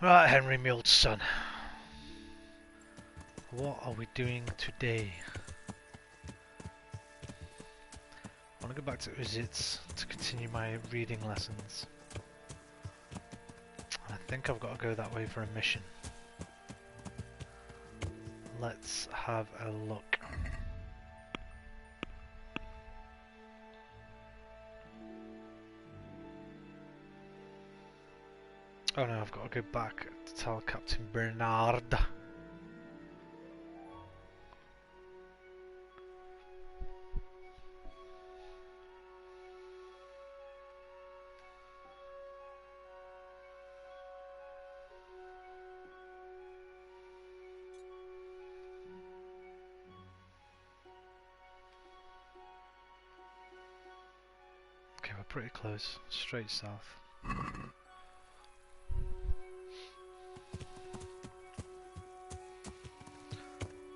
Right, Henry, my old son. What are we doing today? I want to go back to Uzits to continue my reading lessons. I think I've got to go that way for a mission. Let's have a look. Oh no, I've got to go back to tell Captain Bernard. Okay, we're pretty close. Straight south.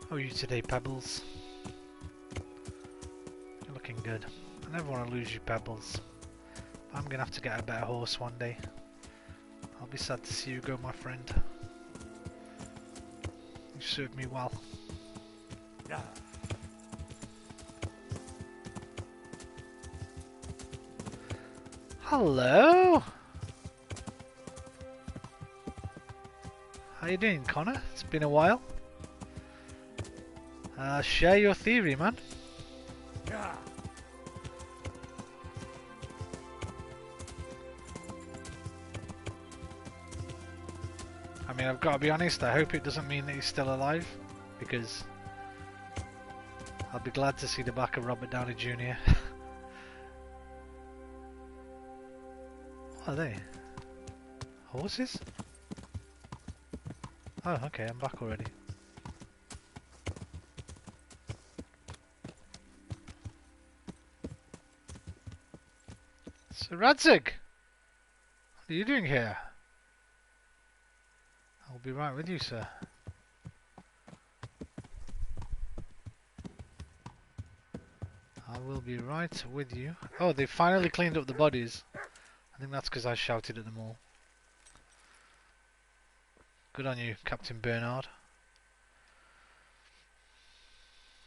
How are you today, Pebbles? You're looking good. I never want to lose you, Pebbles. I'm gonna have to get a better horse one day. I'll be sad to see you go, my friend. You served me well. Yeah. Hello! How you doing, Connor? It's been a while. Share your theory, man. Yeah. I mean, I've got to be honest, I hope it doesn't mean that he's still alive, because I'll be glad to see the back of Robert Downey Jr. What are they? Horses? Oh, okay, I'm back already. So Radzig! What are you doing here? I'll be right with you, sir. I will be right with you. Oh, they finally cleaned up the bodies. I think that's because I shouted at them all. Good on you, Captain Bernard.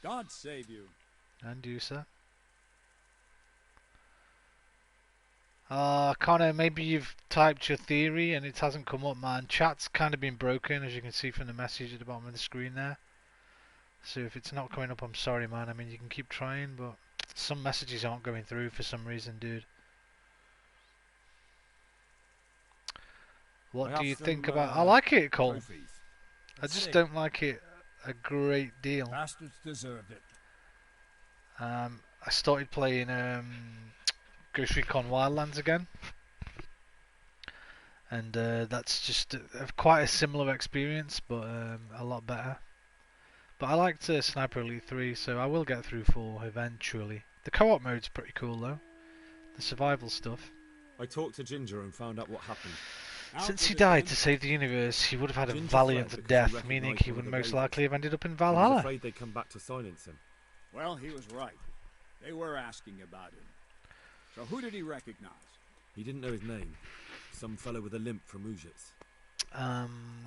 God save you. And you, sir. Connor, maybe you've typed your theory and it hasn't come up, man. Chat's kind of been broken, as you can see from the message at the bottom of the screen there. So if it's not coming up, I'm sorry, man. I mean, you can keep trying, but some messages aren't going through for some reason, dude. What do you think about... I like it, Cole. Trophies. I just don't like it a great deal. Bastards deserved it. I started playing Ghost Recon Wildlands again, and that's just quite a similar experience, but a lot better. But I liked Sniper Elite 3, so I will get through 4 eventually. The co-op mode's pretty cool though, the survival stuff. I talked to Ginger and found out what happened. Since he died to save the universe, he would have had a Ginger valiant fled because death, he meaning recognised he one would of the most raiders. likely have ended up in I was Valhalla. afraid they'd come back to silence him. Well, he was right. They were asking about him. So who did he recognize? He didn't know his name. Some fellow with a limp from Ujits.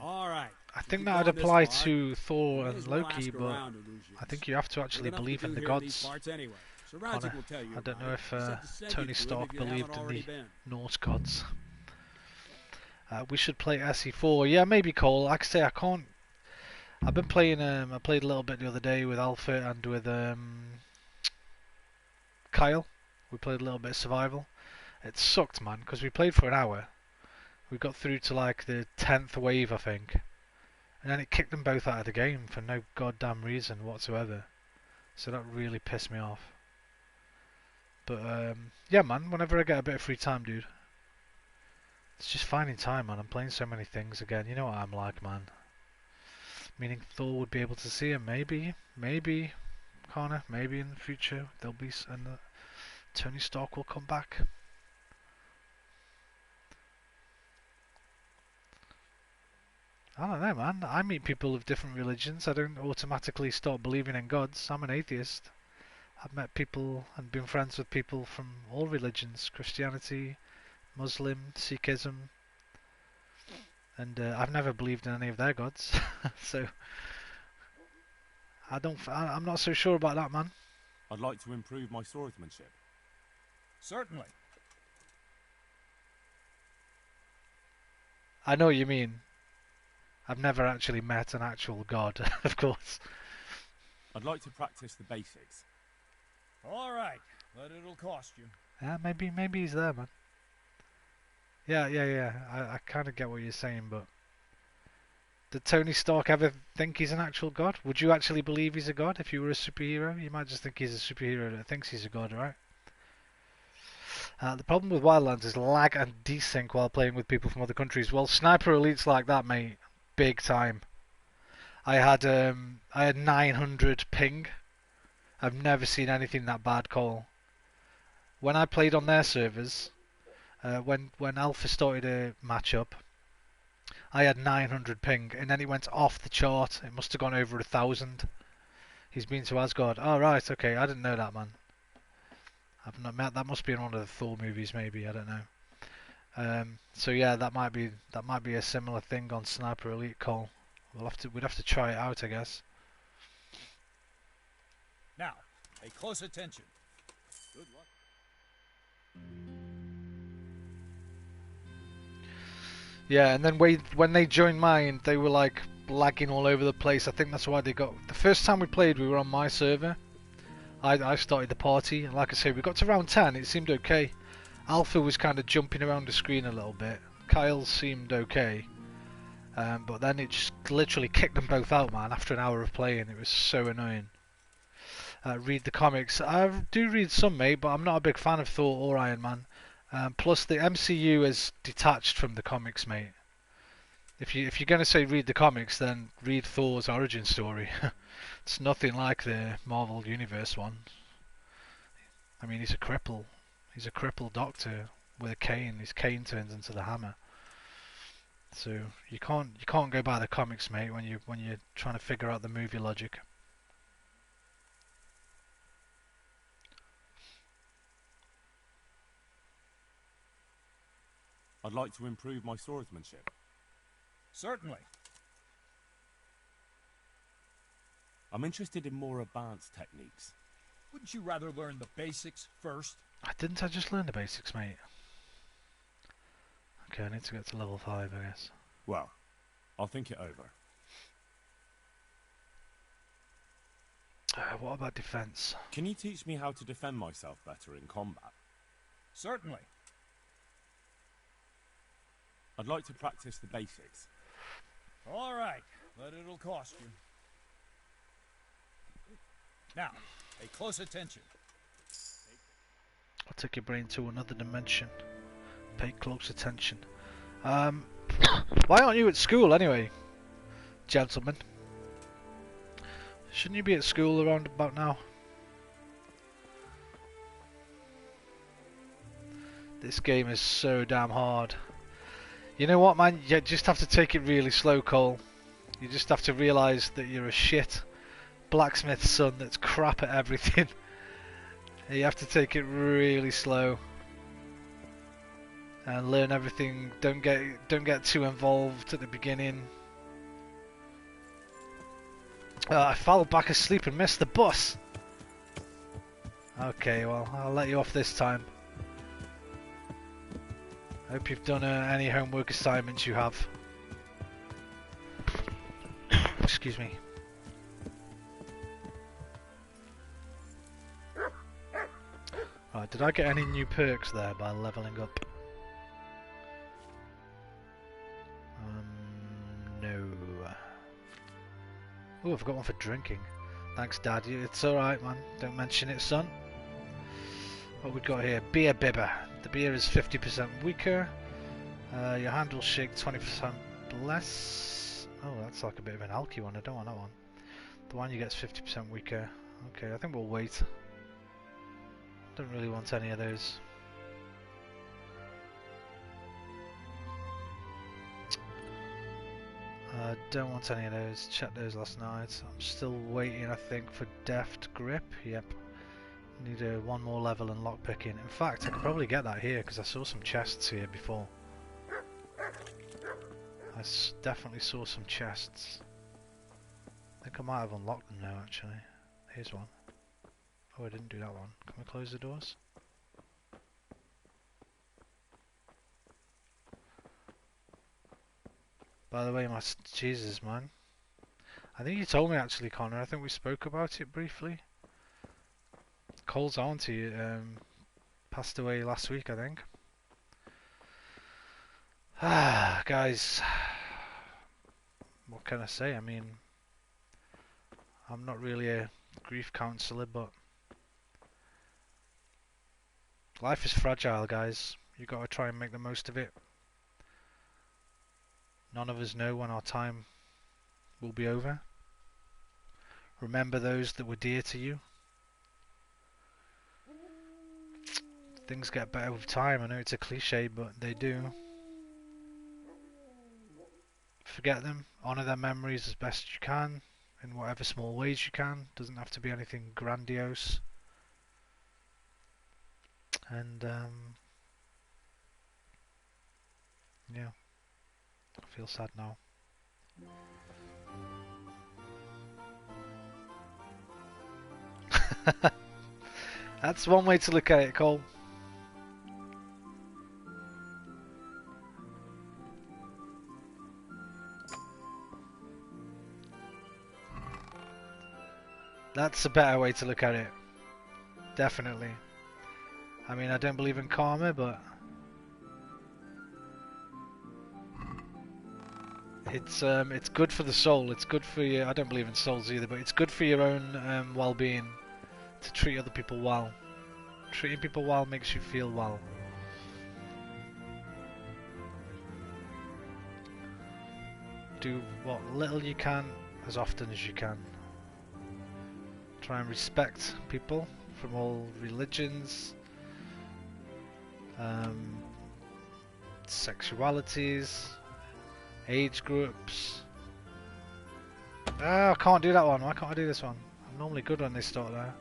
All right. I think Keep that would going this apply far. to Thor May and as well Loki, ask but around at Lucius. I think you have to actually Good enough believe to in do the here in these gods. parts anyway. So Connor, Radzig will tell you I don't about know it. if He said to send Tony you to it Stark if you haven't believed in already the been. Norse gods. We should play SE4. Yeah, maybe Cole. Like I say, I can't. I've been playing. I played a little bit the other day with Alpha and with Kyle. We played a little bit of survival. It sucked, man, because we played for an hour. We got through to like the 10th wave, I think, and then it kicked them both out of the game for no goddamn reason whatsoever. So that really pissed me off. But yeah, man. Whenever I get a bit of free time, dude. It's just finding time, man. I'm playing so many things again. You know what I'm like, man. Meaning Thor would be able to see him, maybe, Connor, maybe in the future there'll be, and Tony Stark will come back. I don't know, man. I meet people of different religions. I don't automatically start believing in gods. I'm an atheist. I've met people and been friends with people from all religions: Christianity, Muslim, Sikhism, and I've never believed in any of their gods, so I'm not so sure about that, man. I'd like to improve my swordsmanship. Certainly. I know what you mean. I've never actually met an actual god, of course. I'd like to practice the basics. All right, but it'll cost you. Yeah, maybe he's there, man. Yeah. I kind of get what you're saying, but did Tony Stark ever think he's an actual god? Would you actually believe he's a god if you were a superhero? You might just think he's a superhero that thinks he's a god, right? The problem with Wildlands is lag and desync while playing with people from other countries. Well, Sniper Elite's like that, mate. Big time. I had 900 ping. I've never seen anything that bad, Cole. When I played on their servers, when Alpha started a matchup, I had 900 ping, and then it went off the chart. It must have gone over 1,000. He's been to Asgard. Oh, right, okay. I didn't know that, man. I've not met. That must be in one of the Thor movies, maybe. I don't know. So yeah, that might be a similar thing on Sniper Elite, Cole. We'd have to try it out, I guess. Now, pay close attention. Good luck. Yeah, and then when they joined mine, they were like lagging all over the place. I think that's why they got. The first time we played, we were on my server. I started the party, and like I say, we got to round 10. It seemed okay. Alpha was kind of jumping around the screen a little bit. Kyle seemed okay. But then it just literally kicked them both out, man, after an hour of playing. It was so annoying. Read the comics. I do read some, mate, but I'm not a big fan of Thor or Iron Man. Plus, the MCU is detached from the comics, mate. If you're going to say read the comics, then read Thor's origin story. It's nothing like the Marvel Universe one. I mean, he's a cripple. He's a crippled doctor with a cane. His cane turns into the hammer. So you can't go by the comics, mate, when you're trying to figure out the movie logic. I'd like to improve my swordsmanship. Certainly. I'm interested in more advanced techniques. Wouldn't you rather learn the basics first? Didn't I just learn the basics, mate? Okay, I need to get to level 5, I guess. Well, I'll think it over. What about defense? Can you teach me how to defend myself better in combat? Certainly. I'd like to practice the basics. All right, but it'll cost you. Now, pay close attention. I'll take your brain to another dimension. Pay close attention. Why aren't you at school anyway, gentlemen? Shouldn't you be at school around about now? This game is so damn hard. You know what, man? You just have to take it really slow, Cole. You just have to realise that you're a shit blacksmith's son that's crap at everything. You have to take it really slow and learn everything. Don't get too involved at the beginning. I fell back asleep and missed the bus. Okay, well, I'll let you off this time. Hope you've done any homework assignments you have. Excuse me. Right, did I get any new perks there by leveling up? No. Oh, I've got one for drinking. Thanks, Dad. It's alright, man. Don't mention it, son. What we got here? Beer Bibber. The beer is 50% weaker. Your hand will shake 20% less. Oh, that's like a bit of an alky one. I don't want that one. The one you get's 50% weaker. Okay, I think we'll wait. Don't really want any of those. Don't want any of those. Checked those last night. I'm still waiting, I think, for Deft Grip. Yep. Need one more level and lockpicking. In fact, I could probably get that here because I saw some chests here before. definitely saw some chests. I think I might have unlocked them now, actually. Here's one. Oh, I didn't do that one. Can we close the doors? By the way, Jesus, man. I think you told me actually, Connor. I think we spoke about it briefly. Cole's auntie passed away last week, I think. Ah, guys. What can I say? I mean, I'm not really a grief counsellor, but life is fragile, guys. You got to try and make the most of it. None of us know when our time will be over. Remember those that were dear to you. Things get better with time. I know it's a cliche, but they do. Forget them. Honour their memories as best you can, in whatever small ways you can. Doesn't have to be anything grandiose. And yeah, I feel sad now. That's one way to look at it, Cole. That's a better way to look at it. Definitely. I mean, I don't believe in karma, but it's good for the soul. It's good for you. I don't believe in souls either, but it's good for your own well-being to treat other people well. Treating people well makes you feel well. Do what little you can as often as you can. Try and respect people from all religions, sexualities, age groups. Ah, I can't do that one. Why can't I do this one? I'm normally good when they start there.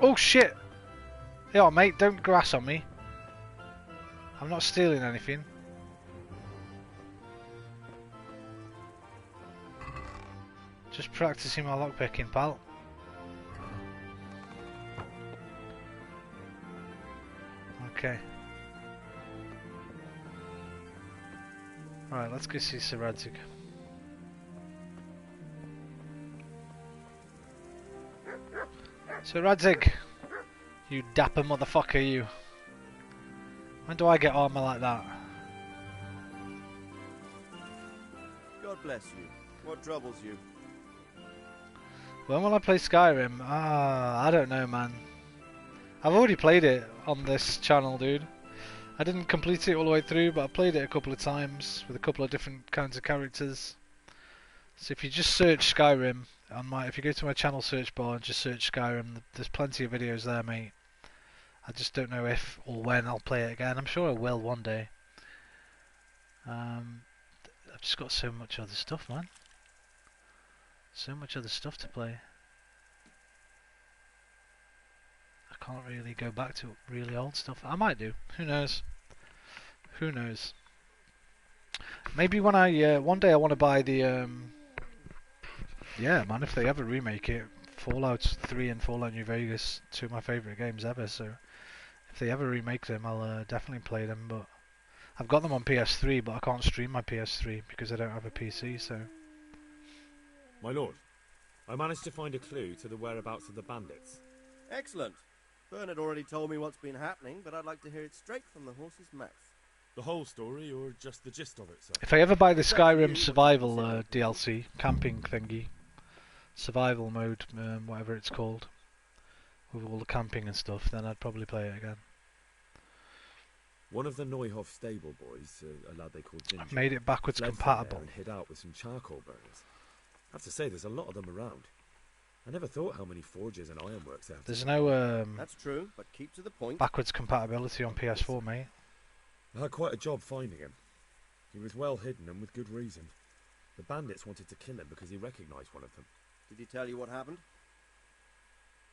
Oh shit! Yo, mate, don't grass on me. I'm not stealing anything. Just practicing my lockpicking, pal. Okay. Right, let's go see Sir Radzig. Sir Radzig! You dapper motherfucker, you. When do I get armor like that? God bless you. What troubles you? When will I play Skyrim? I don't know, man. I've already played it on this channel, dude. I didn't complete it all the way through, but I played it a couple of times with a couple of different kinds of characters. So if you just search Skyrim if you go to my channel search bar and just search Skyrim, there's plenty of videos there, mate. I just don't know if or when I'll play it again. I'm sure I will one day. I've just got so much other stuff, man. So much other stuff to play. I can't really go back to really old stuff. I might do. Who knows? Who knows? Maybe when one day I want to buy the yeah, man, if they ever remake it, Fallout 3 and Fallout New Vegas, two of my favourite games ever, so if they ever remake them, I'll definitely play them, but I've got them on PS3, but I can't stream my PS3 because I don't have a PC, so... My lord, I managed to find a clue to the whereabouts of the bandits. Excellent. Bernard already told me what's been happening, but I'd like to hear it straight from the horse's mouth. The whole story, or just the gist of it, sir? If I ever buy the Skyrim Survival DLC, camping thingy, survival mode, whatever it's called, with all the camping and stuff, then I'd probably play it again. One of the Neuhoff stable boys, a lad they called Ginger, I've made it backwards fled from compatible. there and hid out with some charcoal burners. I have to say, there's a lot of them around. I never thought how many forges and ironworks there have. There's no That's true, but keep to the point. backwards compatibility on PS4, mate. I had quite a job finding him. He was well hidden and with good reason. The bandits wanted to kill him because he recognised one of them. Did he tell you what happened?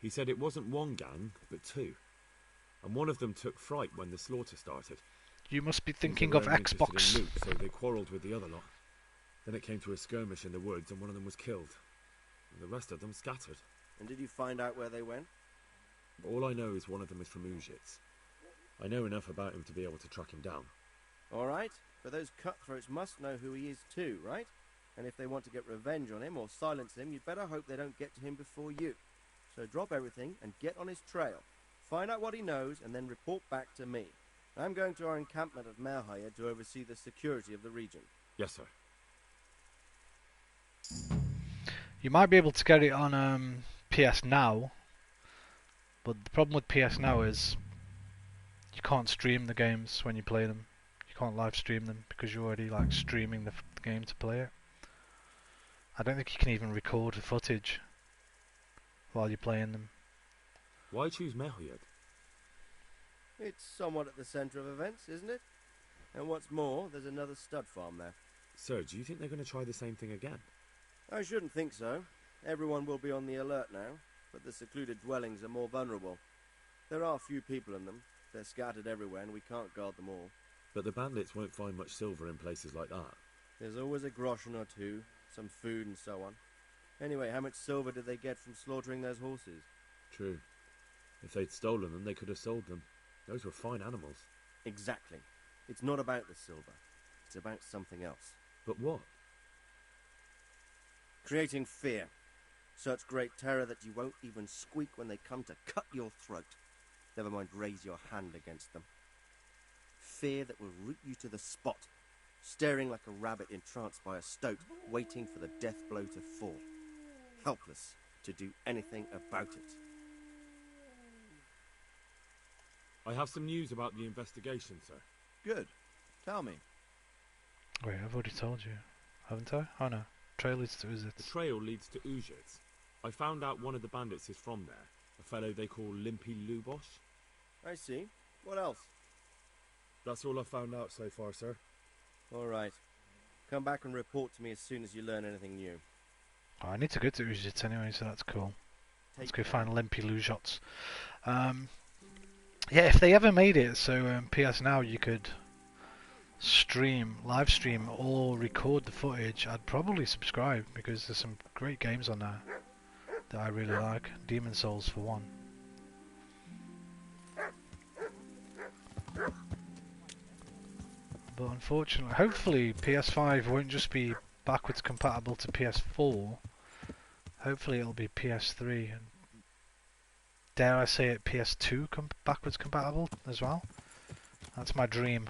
He said it wasn't one gang, but two. and one of them took fright when the slaughter started. You must be These thinking were of only interested in Xbox. loot, so they quarrelled with the other lot. Then it came to a skirmish in the woods, and one of them was killed. And the rest of them scattered. And did you find out where they went? All I know is one of them is from Uzhitz. I know enough about him to be able to track him down. All right, but those cutthroats must know who he is too, right? And if they want to get revenge on him or silence him, you'd better hope they don't get to him before you. So drop everything and get on his trail. Find out what he knows and then report back to me. I'm going to our encampment at Merhaya to oversee the security of the region. Yes, sir. You might be able to get it on PS Now, but the problem with PS Now is you can't stream the games when you play them. You can't live stream them because you're already like streaming the game to play it. I don't think you can even record the footage while you're playing them. Why choose Merhayed? It's somewhat at the centre of events, isn't it? And what's more, there's another stud farm there. Sir, do you think they're going to try the same thing again? I shouldn't think so. Everyone will be on the alert now, but the secluded dwellings are more vulnerable. There are few people in them. They're scattered everywhere and we can't guard them all. But the bandits won't find much silver in places like that. There's always a groschen or two, some food and so on. Anyway, how much silver did they get from slaughtering those horses? True. If they'd stolen them, they could have sold them. Those were fine animals. Exactly. It's not about the silver. It's about something else. But what? Creating fear. Such great terror that you won't even squeak when they come to cut your throat. Never mind raise your hand against them. Fear that will root you to the spot, staring like a rabbit entranced by a stoat, waiting for the death blow to fall. Helpless to do anything about it. I have some news about the investigation, sir. Good. Tell me. Wait, I've already told you, haven't I? Oh no, trail leads to The Uzhitz. trail leads to Uzhitz. I found out one of the bandits is from there. A fellow they call Limpy Lubosh. I see. What else? That's all I found out so far, sir. All right. Come back and report to me as soon as you learn anything new. Oh, I need to go to Uzhitz anyway, so that's cool. Let's Take go care. find Limpy Lujots. Yeah, if they ever made it so PS Now you could live stream or record the footage, I'd probably subscribe because there's some great games on there that I really like. Demon Souls for one. But unfortunately, hopefully PS5 won't just be backwards compatible to PS4. Hopefully it'll be PS3 and dare I say it, PS2 backwards compatible as well. That's my dream.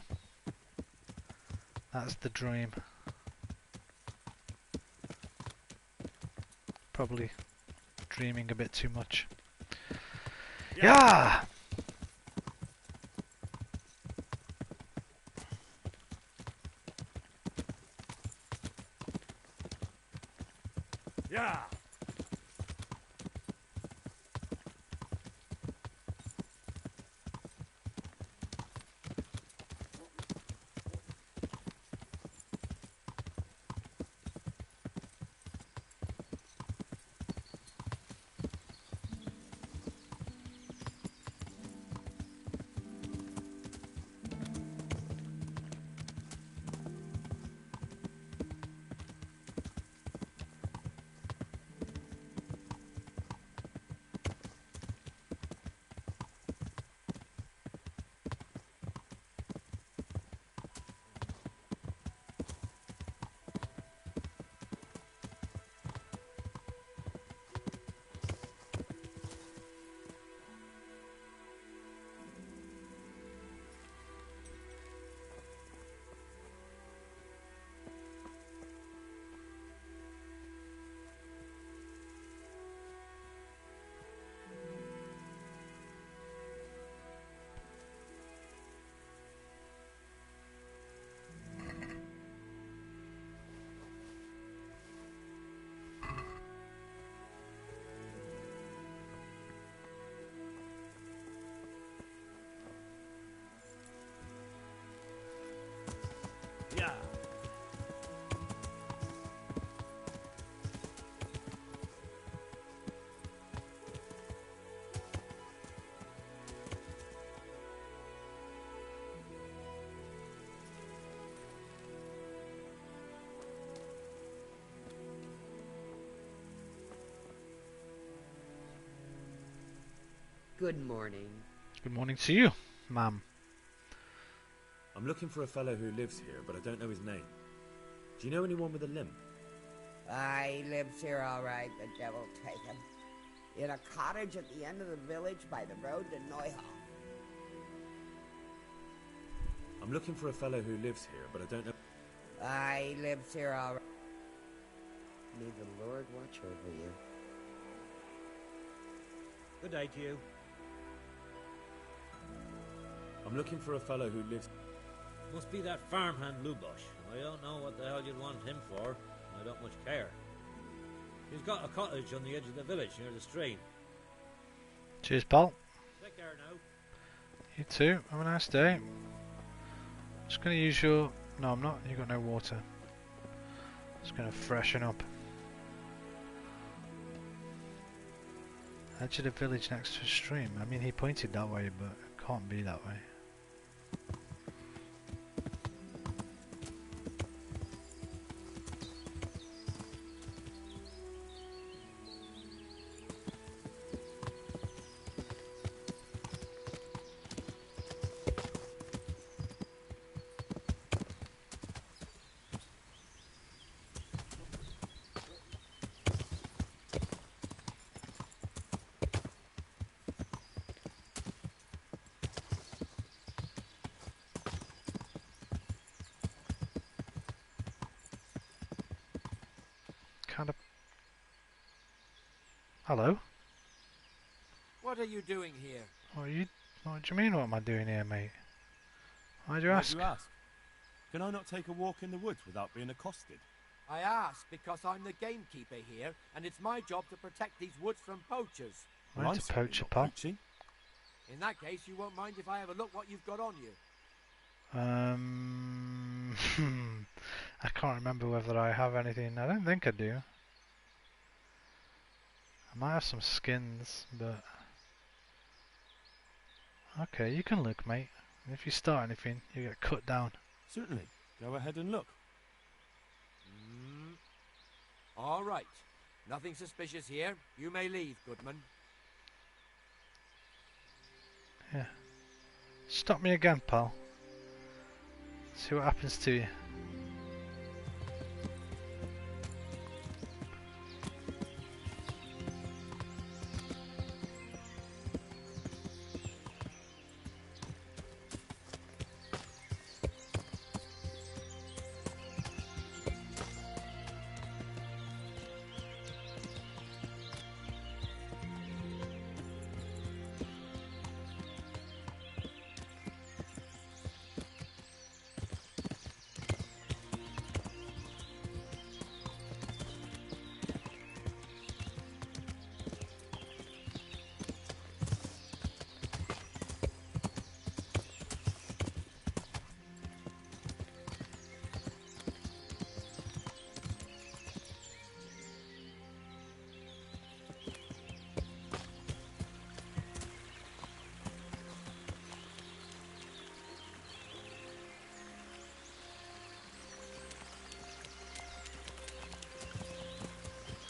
That's the dream. Probably dreaming a bit too much. Yeah! Yeah. Good morning. Good morning to you, ma'am. I'm looking for a fellow who lives here, but I don't know his name. Do you know anyone with a limp? He lives here all right, the devil take him. In a cottage at the end of the village by the road to Neuhall. I'm looking for a fellow who lives here, but I don't know... He lives here all right. May the Lord watch over you. Good day to you. I'm looking for a fellow who lives... Must be that farmhand Lubosh. I don't know what the hell you'd want him for. I don't much care. He's got a cottage on the edge of the village near the stream. Cheers, pal. Take care now. You too. Have a nice day. Just gonna use your... No, I'm not. You got no water. Just gonna freshen up. Edge of the village next to a stream. I mean, he pointed that way, but it can't be that way. Kind of... Hello? What are you doing here? What do you mean, what am I doing here, mate? Why'd you Why'd ask? you ask? Can I not take a walk in the woods without being accosted? I ask because I'm the gamekeeper here, and it's my job to protect these woods from poachers. Well, Mine's I'm a certainly poacher, not pal. poaching. In that case, you won't mind if I have a look what you've got on you. I can't remember whether I have anything. I don't think I do. I might have some skins, but... Okay, you can look, mate. And if you start anything, you get cut down. Certainly. Go ahead and look. All right. Nothing suspicious here. You may leave, Goodman. Yeah. Stop me again, pal. See what happens to you.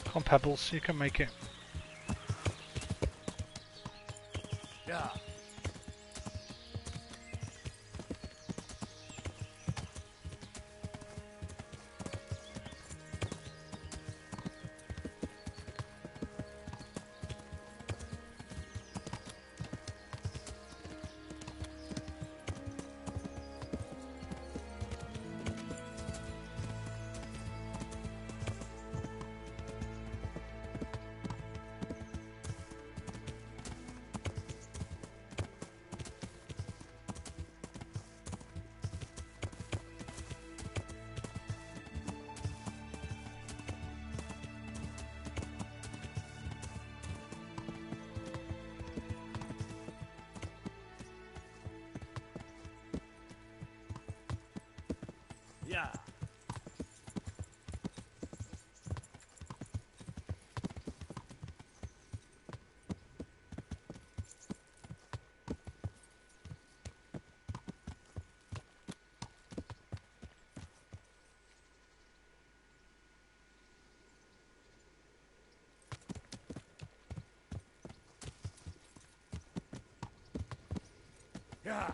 Come on, Pebbles, you can make it. Yeah. Yeah.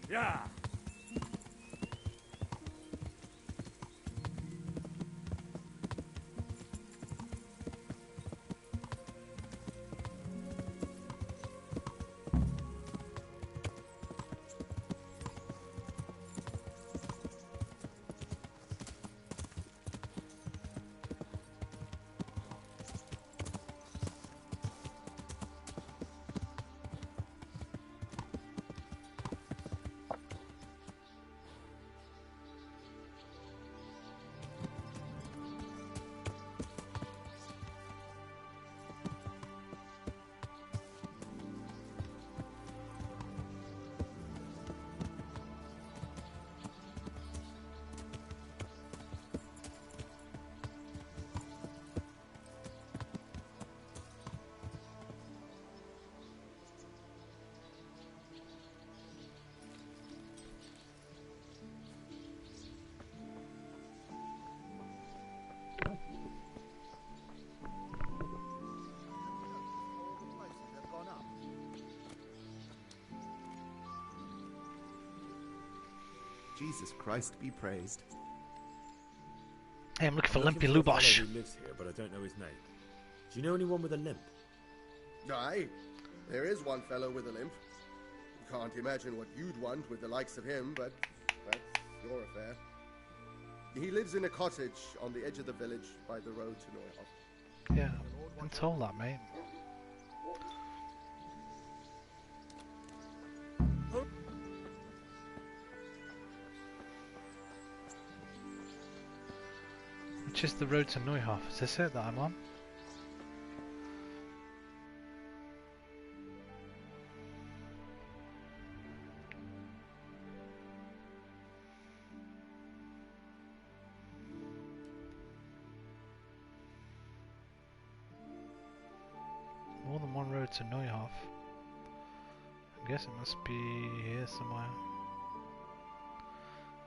Yeah. Jesus Christ be praised. Hey, I'm looking for I'm Limpy looking for a Lubosh. fellow who lives here, but I don't know his name. Do you know anyone with a limp? Aye, there is one fellow with a limp. Can't imagine what you'd want with the likes of him, but that's your affair. He lives in a cottage on the edge of the village by the road to Neuhoff. Yeah, I'm told that, mate. Which is the road to Neuhoff? Is this it that I'm on? More than one road to Neuhoff. I guess it must be here somewhere.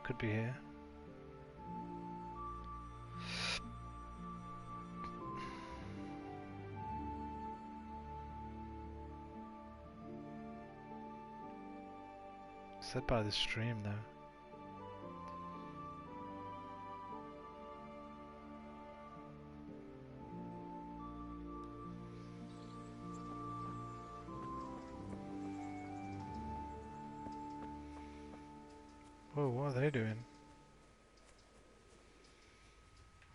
Could be here. Said by the stream though. Whoa, what are they doing?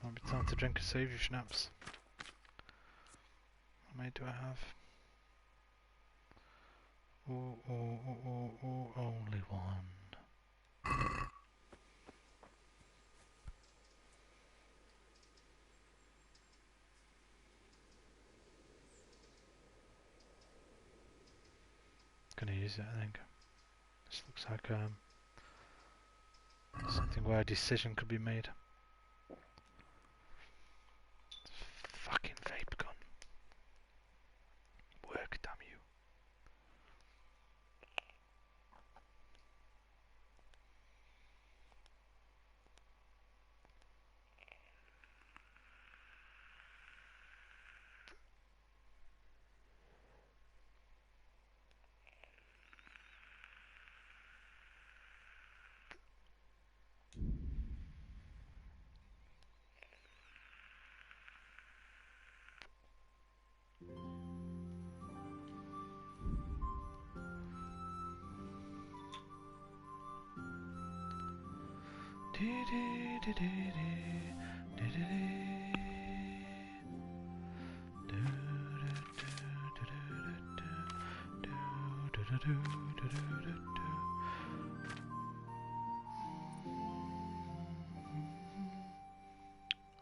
Might be time to drink a save you schnapps. How many do I have? Only one. Gonna use it, I think. This looks like something where a decision could be made. Fucking vape gun. Work, damn you.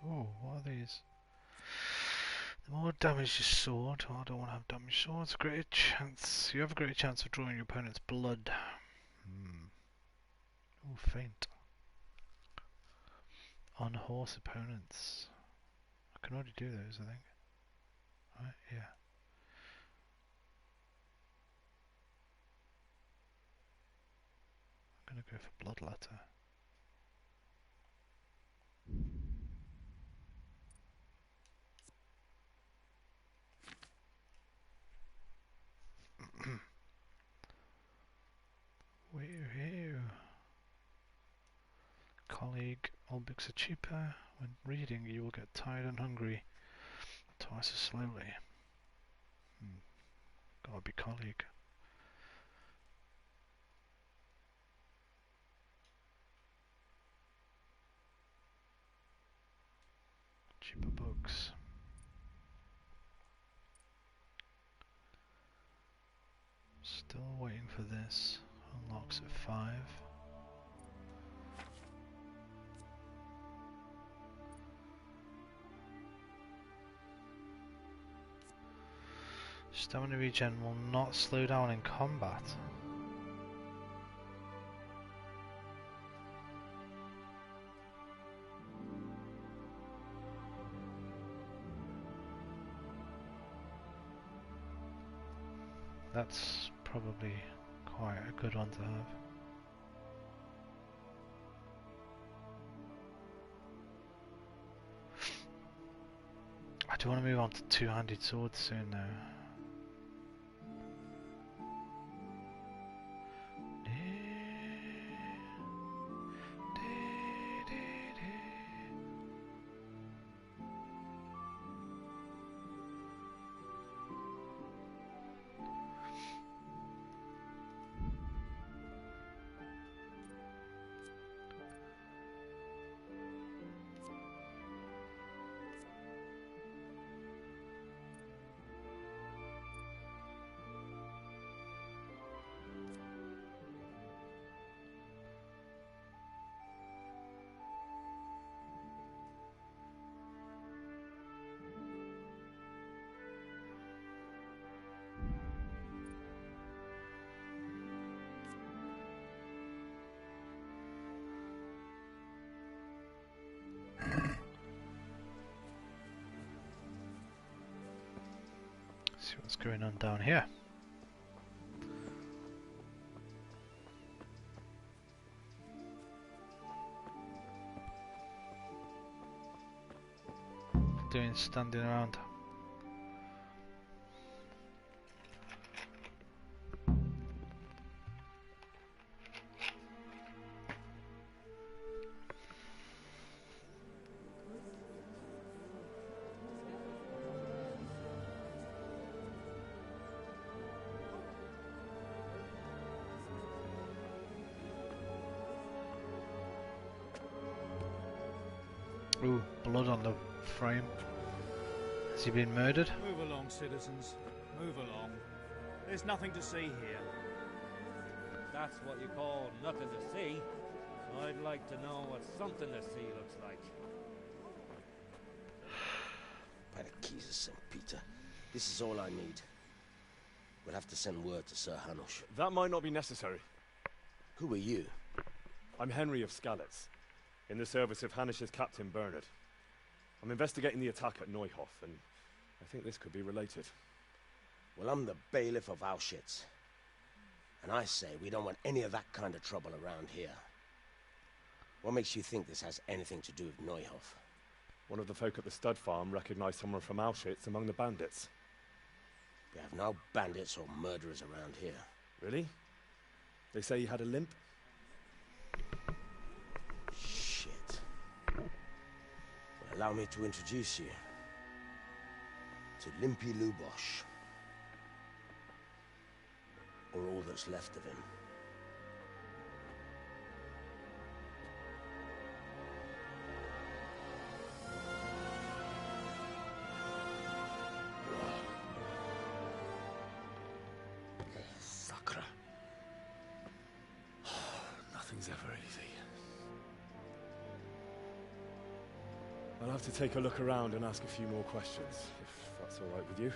Oh, what are these? The more damage your sword. Oh, I don't want to have damage swords. Greater chance. You have a greater chance of drawing your opponent's blood. Oh, faint. On horse opponents. I can already do those, I think. Right, yeah. I'm gonna go for Bloodletter. Woo-hoo. Colleague, all books are cheaper. When reading, you will get tired and hungry twice as slowly. Gotta be colleague. Cheaper books. Still waiting for this. Unlocks at 5. Stamina regen will not slow down in combat. That's probably quite a good one to have. I do want to move on to two-handed swords soon though. See what's going on down here. Doing standing around. Ooh, blood on the frame. Has he been murdered? Move along, citizens. Move along. There's nothing to see here. That's what you call nothing to see. So I'd like to know what something to see looks like. By the keys of St. Peter, this is all I need. We'll have to send word to Sir Hanush. That might not be necessary. Who are you? I'm Henry of Skalitz, in the service of Hanush's Captain Bernard. I'm investigating the attack at Neuhof, and I think this could be related. Well, I'm the bailiff of Auschwitz. And I say we don't want any of that kind of trouble around here. What makes you think this has anything to do with Neuhof? One of the folk at the stud farm recognized someone from Auschwitz among the bandits. We have no bandits or murderers around here. Really? They say he had a limp? Shit. Well, allow me to introduce you to Limpy Lubosh. Or all that's left of him. I'll have to take a look around and ask a few more questions, if that's all right with you.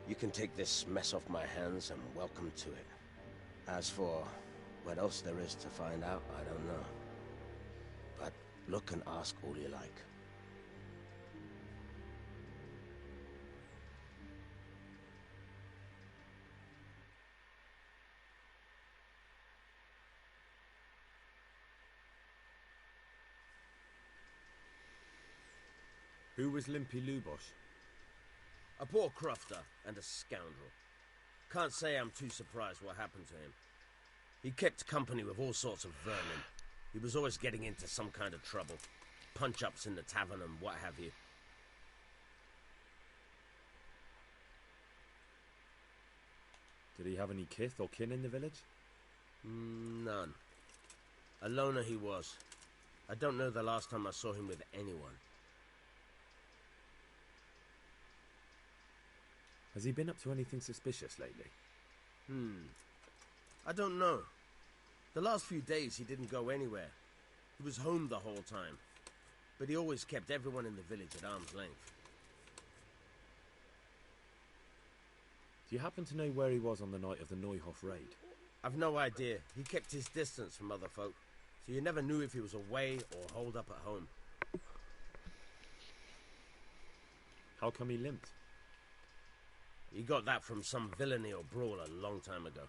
You can take this mess off my hands and welcome to it. As for what else there is to find out, I don't know. But look and ask all you like. Who was Limpy Lubosh? A poor crofter and a scoundrel. Can't say I'm too surprised what happened to him. He kept company with all sorts of vermin. He was always getting into some kind of trouble. Punch-ups in the tavern and what have you. Did he have any kith or kin in the village? None. A loner he was. I don't know the last time I saw him with anyone. Has he been up to anything suspicious lately? I don't know. The last few days he didn't go anywhere. He was home the whole time. But he always kept everyone in the village at arm's length. Do you happen to know where he was on the night of the Neuhof raid? I've no idea. He kept his distance from other folk, so you never knew if he was away or holed up at home. How come he limped? He got that from some villainy or brawl a long time ago.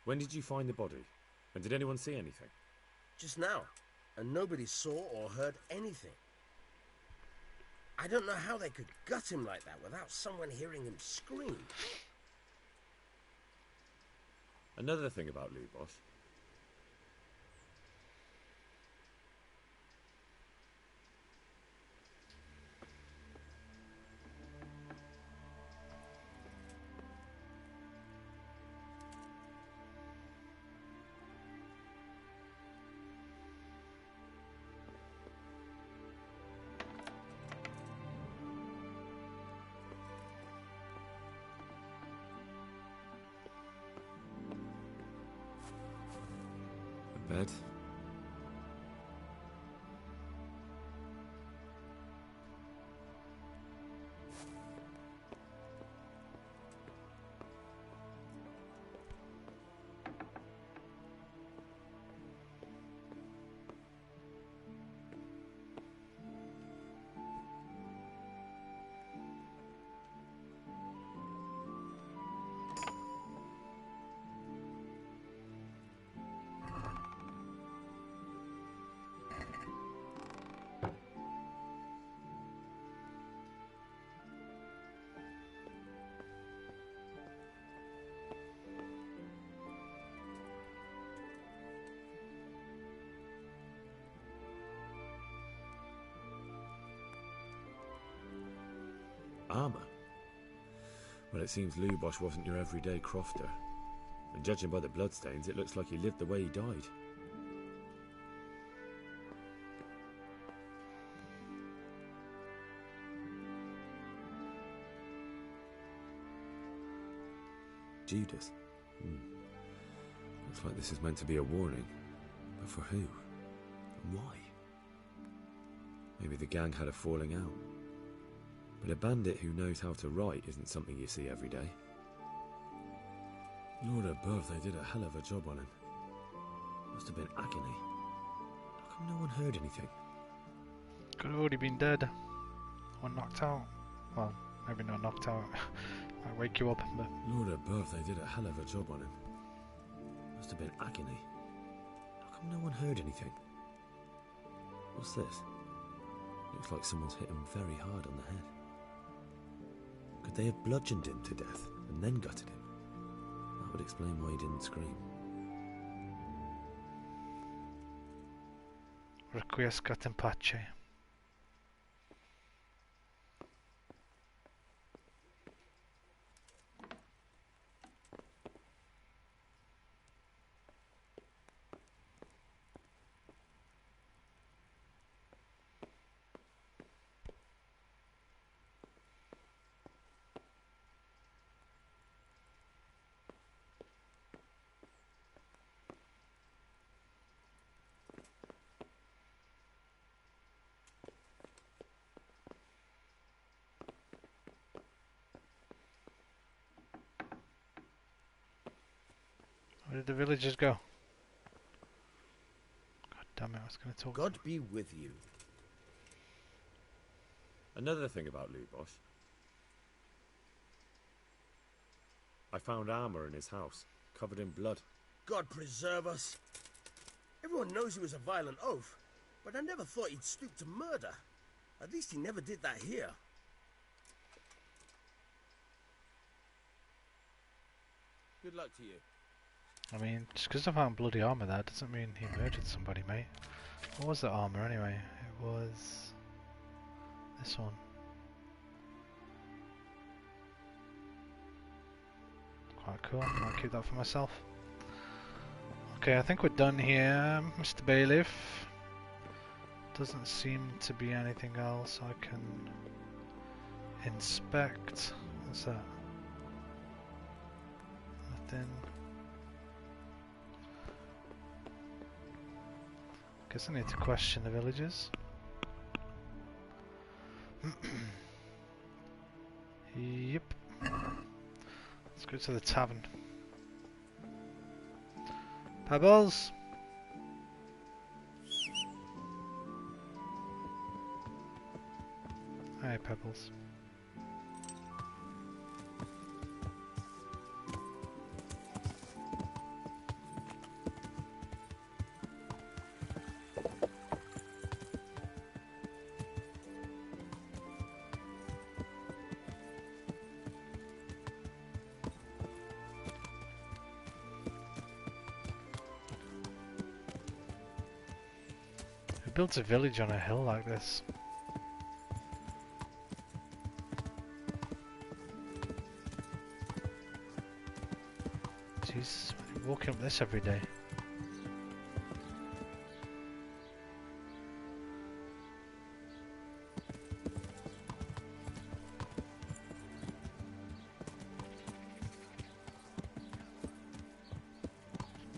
When did you find the body? And did anyone see anything? Just now. And nobody saw or heard anything. I don't know how they could gut him like that without someone hearing him scream. Another thing about Lubosh. Bed. Armour? Well, it seems Lubosh wasn't your everyday crofter. And judging by the bloodstains, it looks like he lived the way he died. Judas? Looks like this is meant to be a warning. But for who? And why? Maybe the gang had a falling out. But a bandit who knows how to write isn't something you see every day. Lord above, they did a hell of a job on him. Must have been agony. How come no one heard anything? Could have already been dead. Or knocked out. Well, maybe not knocked out. Might wake you up, but... Lord above, they did a hell of a job on him. Must have been agony. How come no one heard anything? What's this? Looks like someone's hit him very hard on the head. Could they have bludgeoned him to death and then gutted him? That would explain why he didn't scream. Requiescat in pace. Where did the villagers go? God damn it, I was going to talk. God be with you. Another thing about Lubosh. I found armor in his house, covered in blood. God preserve us. Everyone knows he was a violent oaf, but I never thought he'd stoop to murder. At least he never did that here. Good luck to you. I mean, just because I found bloody armor there doesn't mean he murdered somebody, mate. What was the armor anyway? It was this one. Quite cool. I'll keep that for myself. Okay, I think we're done here, Mr. Bailiff. Doesn't seem to be anything else I can inspect. What's that? Nothing. Guess I need to question the villagers. Yep. Let's go to the tavern. Pebbles! Hi, Pebbles. Who builds a village on a hill like this? Jeez, walking up this every day.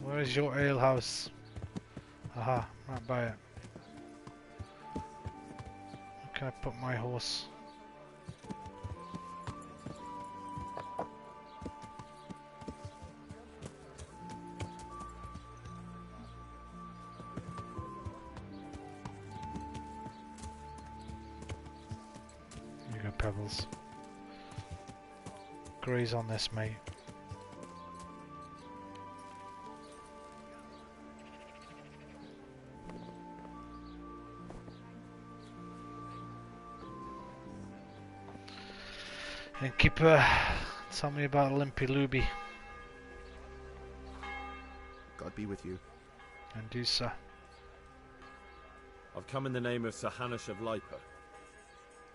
Where is your ale house? Aha, right by it. Where can I put my horse? Here you go, Pebbles. Graze on this, mate. And Keeper, tell me about Limpy Luby. God be with you. And do so. I've come in the name of Sir Hanush of Lipa.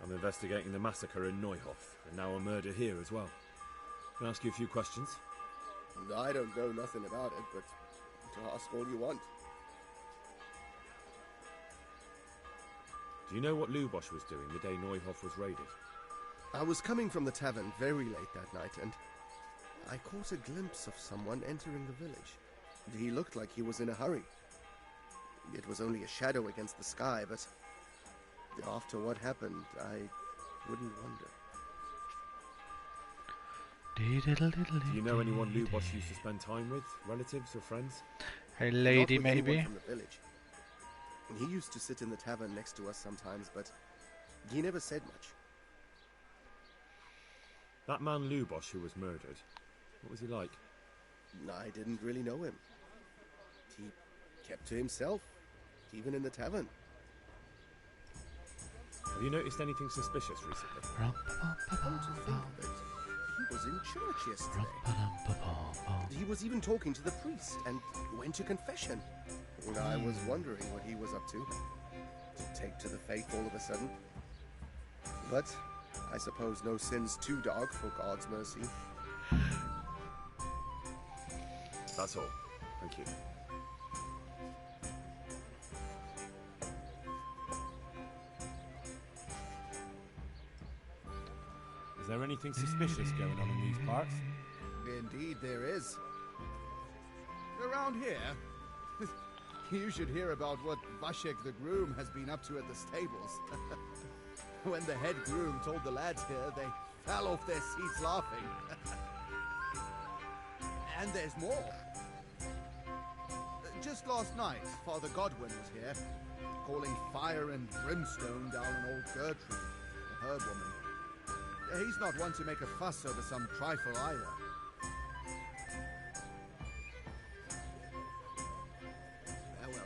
I'm investigating the massacre in Neuhof, and now a murder here as well. Can I ask you a few questions? I don't know nothing about it, but to ask all you want. Do you know what Lubosh was doing the day Neuhof was raided? I was coming from the tavern very late that night, and I caught a glimpse of someone entering the village. He looked like he was in a hurry. It was only a shadow against the sky, but after what happened, I wouldn't wonder. Do you know anyone Lubosh used to spend time with? Relatives or friends? A lady, Not with anyone maybe? from the village. He used to sit in the tavern next to us sometimes, but he never said much. That man Lubosh who was murdered, what was he like? I didn't really know him. He kept to himself, even in the tavern. Have you noticed anything suspicious recently? Come to think of it, he was in church yesterday. He was even talking to the priest and went to confession. And I was wondering what he was up to take to the faith all of a sudden. But I suppose no sin's too dark for God's mercy. That's all. Thank you. Is there anything suspicious going on in these parts? Indeed there is. Around here, you should hear about what Vashek the groom has been up to at the stables. When the head groom told the lads here, they fell off their seats laughing. And there's more. Just last night, Father Godwin was here, calling fire and brimstone down on old Gertrude, the herb woman. He's not one to make a fuss over some trifle either. Farewell.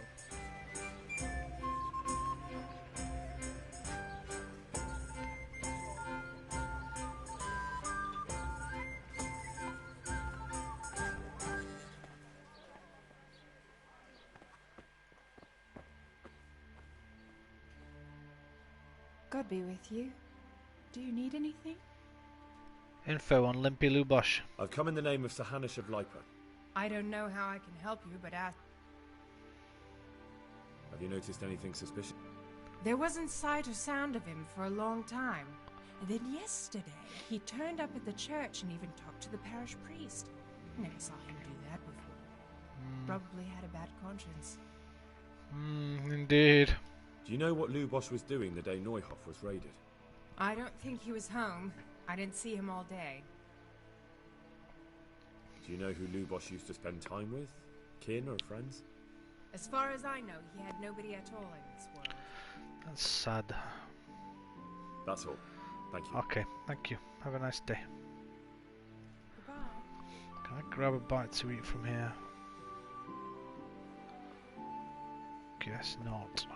God be with you. Do you need anything? Info on Limpy Lubosh. I've come in the name of Sir Hanush of Lipa. I don't know how I can help you, but ask. Have you noticed anything suspicious? There wasn't sight or sound of him for a long time. And then yesterday, he turned up at the church and even talked to the parish priest. Never saw him do that before. Probably had a bad conscience. Indeed. Do you know what Lubosh was doing the day Neuhoff was raided? I don't think he was home. I didn't see him all day. Do you know who Lubosh used to spend time with? Kin or friends? As far as I know, he had nobody at all in this world. That's sad. That's all. Thank you. Okay, thank you. Have a nice day. Goodbye. Can I grab a bite to eat from here? Guess not.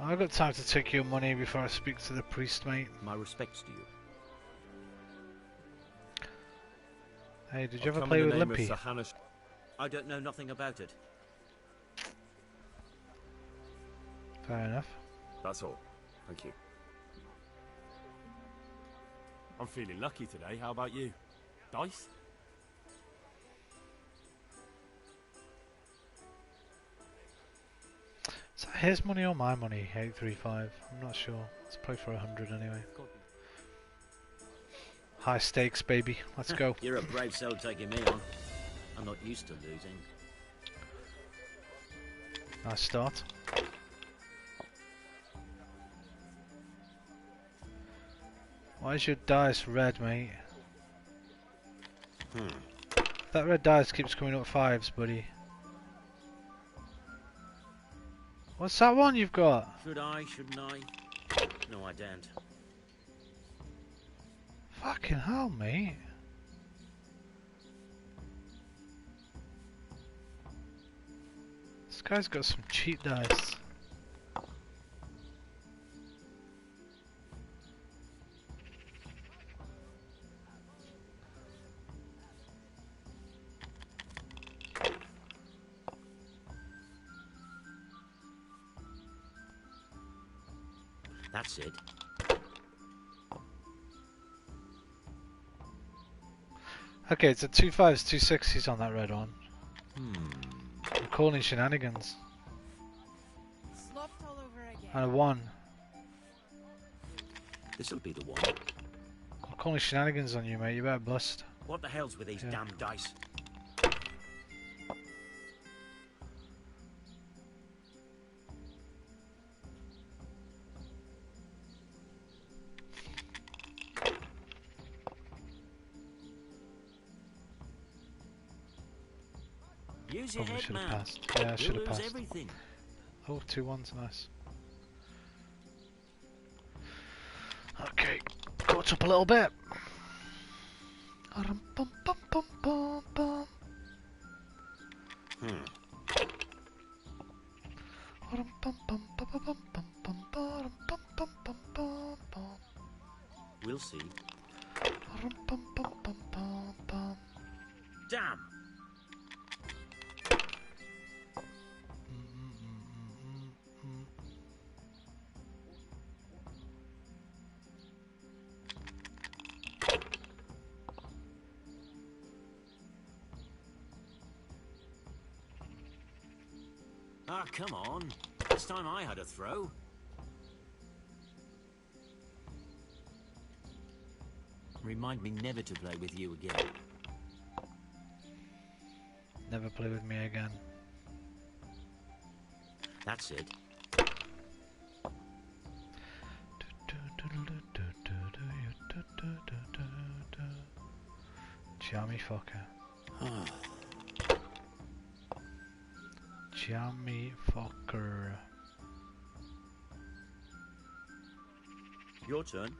I've got time to take your money before I speak to the priest, mate. My respects to you. Hey, did you ever play with Limpy? I don't know nothing about it. Fair enough. That's all. Thank you. I'm feeling lucky today. How about you? Dice? Is that his money or my money? 835. I'm not sure. Let's play for 100 anyway. High stakes, baby. Let's go. You're a brave soul taking me on. I'm not used to losing. Nice start. Why is your dice red, mate? That red dice keeps coming up 5s, buddy. What's that one you've got? Should I? Shouldn't I? No, I daren't. Fucking hell, mate. This guy's got some cheap dice. That's it. Okay, it's a 2 5s, 2 6s on that red one. I'm calling shenanigans. Slopped all over again. And a 1. This'll be the one. I'm calling shenanigans on you, mate. You better bust. What the hell's with these damn dice? Use your Probably head, should have man. passed. Yeah, I should have passed. Everything. Oh, 2 1s, nice. Okay, caught up a little bit. We'll see. Damn! Ah, come on. This time I had a throw. Remind me never to play with you again. Never play with me again. That's it. Jammy fucker. Jammy fucker. Your turn.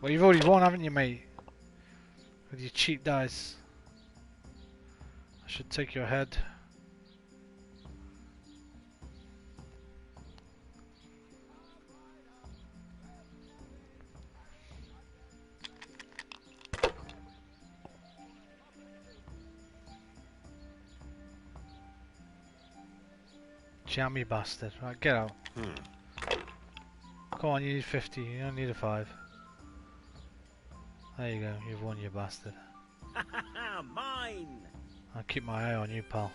Well, you've already won, haven't you, mate? With your cheap dice. I should take your head. Jammy bastard. Right, get out. Come on, you need 50. You don't need a 5. There you go. You've won, you bastard. Mine! I'll keep my eye on you, pal.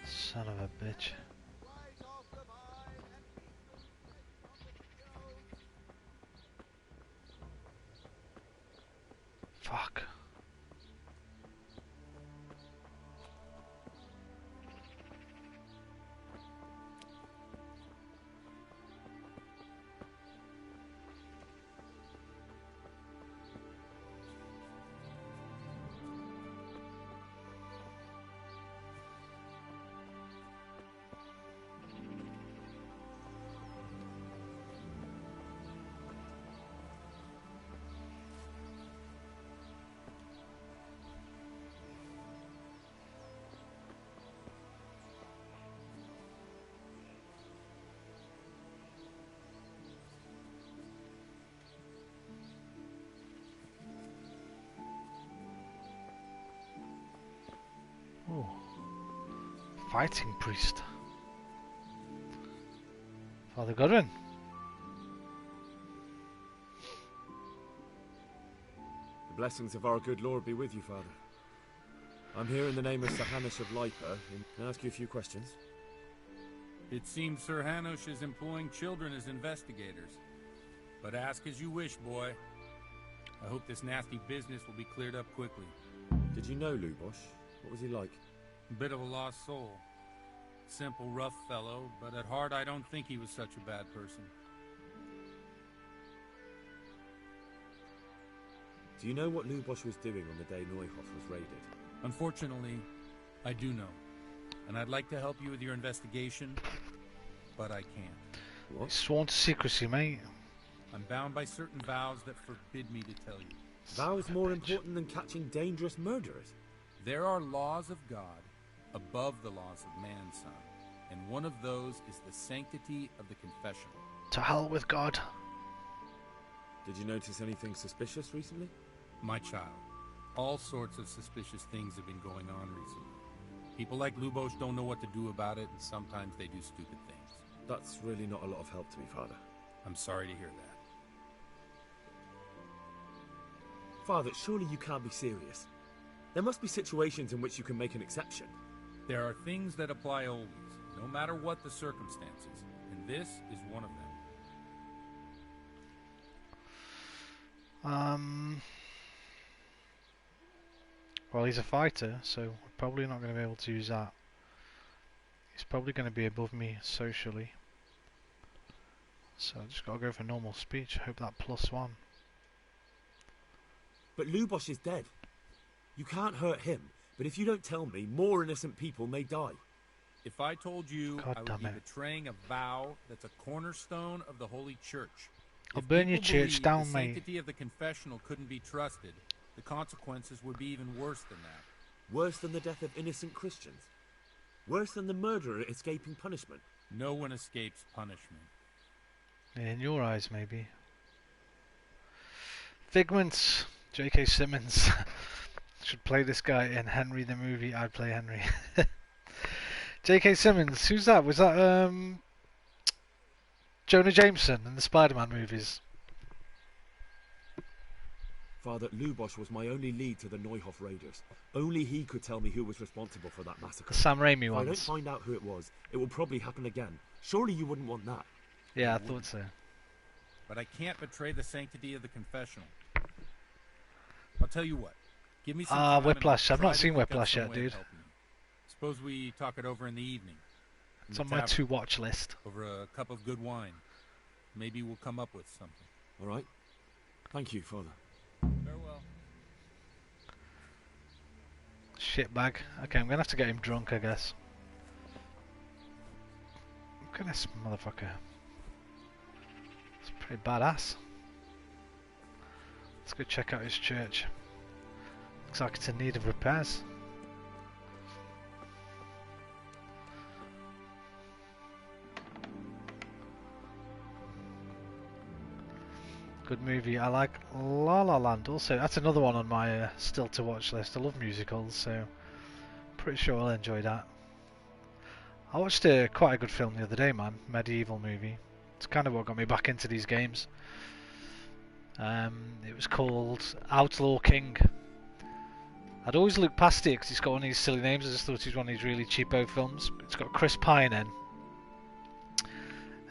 Son of a bitch. Fuck. Oh, fighting priest. Father Godwin. The blessings of our good Lord be with you, Father. I'm here in the name of Sir Hanush of Lipa. Can I ask you a few questions? It seems Sir Hanush is employing children as investigators. But ask as you wish, boy. I hope this nasty business will be cleared up quickly. Did you know Lubosh? What was he like? A bit of a lost soul. Simple, rough fellow, but at heart I don't think he was such a bad person. Do you know what Lubosh was doing on the day Neuhof was raided? Unfortunately, I do know. And I'd like to help you with your investigation, but I can't. What? Sworn to secrecy, mate. I'm bound by certain vows that forbid me to tell you. Vows more important than catching dangerous murderers? There are laws of God above the laws of man, son. And one of those is the sanctity of the confessional. To hell with God. Did you notice anything suspicious recently? My child, all sorts of suspicious things have been going on recently. People like Lubosh don't know what to do about it, and sometimes they do stupid things. That's really not a lot of help to me, Father. I'm sorry to hear that. Father, surely you can't be serious. There must be situations in which you can make an exception. There are things that apply always, no matter what the circumstances, and this is one of them. Well, he's a fighter, so we're probably not going to be able to use that. He's probably going to be above me socially. So I just got to go for normal speech. Hope that +1. But Lubosh is dead. You can't hurt him, but if you don't tell me, more innocent people may die. If I told you, God I would be betraying a vow that's a cornerstone of the Holy Church. I'll If burn your people church believe down, the mate. sanctity of the confessional couldn't be trusted, the consequences would be even worse than that. Worse than the death of innocent Christians? Worse than the murderer escaping punishment? No one escapes punishment. In your eyes, maybe. Figments. J.K. Simmons. Should play this guy in Henry the movie. I'd play Henry. J.K. Simmons. Who's that? Was that Jonah Jameson in the Spider-Man movies? Father, Lubosh was my only lead to the Neuhof raiders. Only he could tell me who was responsible for that massacre. The Sam Raimi If I don't ones. find out who it was, it will probably happen again. Surely you wouldn't want that. Yeah, I thought so. But I can't betray the sanctity of the confessional. I'll tell you what. Give me some time and I'll Whiplash. I've try not to seen think up Whiplash some yet, way of dude. helping you. Suppose we talk it over in the evening. In It's the on my tavern, to-watch list. Over a cup of good wine. Maybe we'll come up with something. All right. Thank you, Father. Farewell. Shitbag. Okay, I'm gonna have to get him drunk, I guess. Look at this motherfucker. It's pretty badass. Let's go check out his church. Looks like it's in need of repairs. Good movie. I like La La Land. Also, that's another one on my still to watch list. I love musicals, so pretty sure I'll enjoy that. I watched quite a good film the other day, man. Medieval movie. It's kind of what got me back into these games. It was called Outlaw King. I'd always look past it because it's got one of these silly names. I just thought it was one of these really cheapo films. It's got Chris Pine in.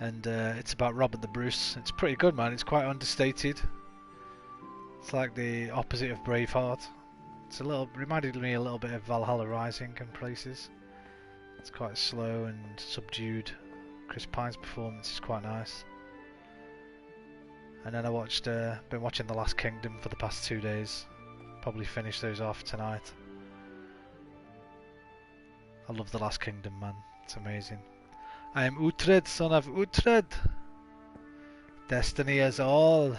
And it's about Robert the Bruce. It's pretty good, man. It's quite understated. It's like the opposite of Braveheart. It's reminded me a little bit of Valhalla Rising in places. It's quite slow and subdued. Chris Pine's performance is quite nice. And then I been watching The Last Kingdom for the past 2 days. Probably finish those off tonight. I love The Last Kingdom, man. It's amazing. I am Uhtred, son of Uhtred. Destiny is all.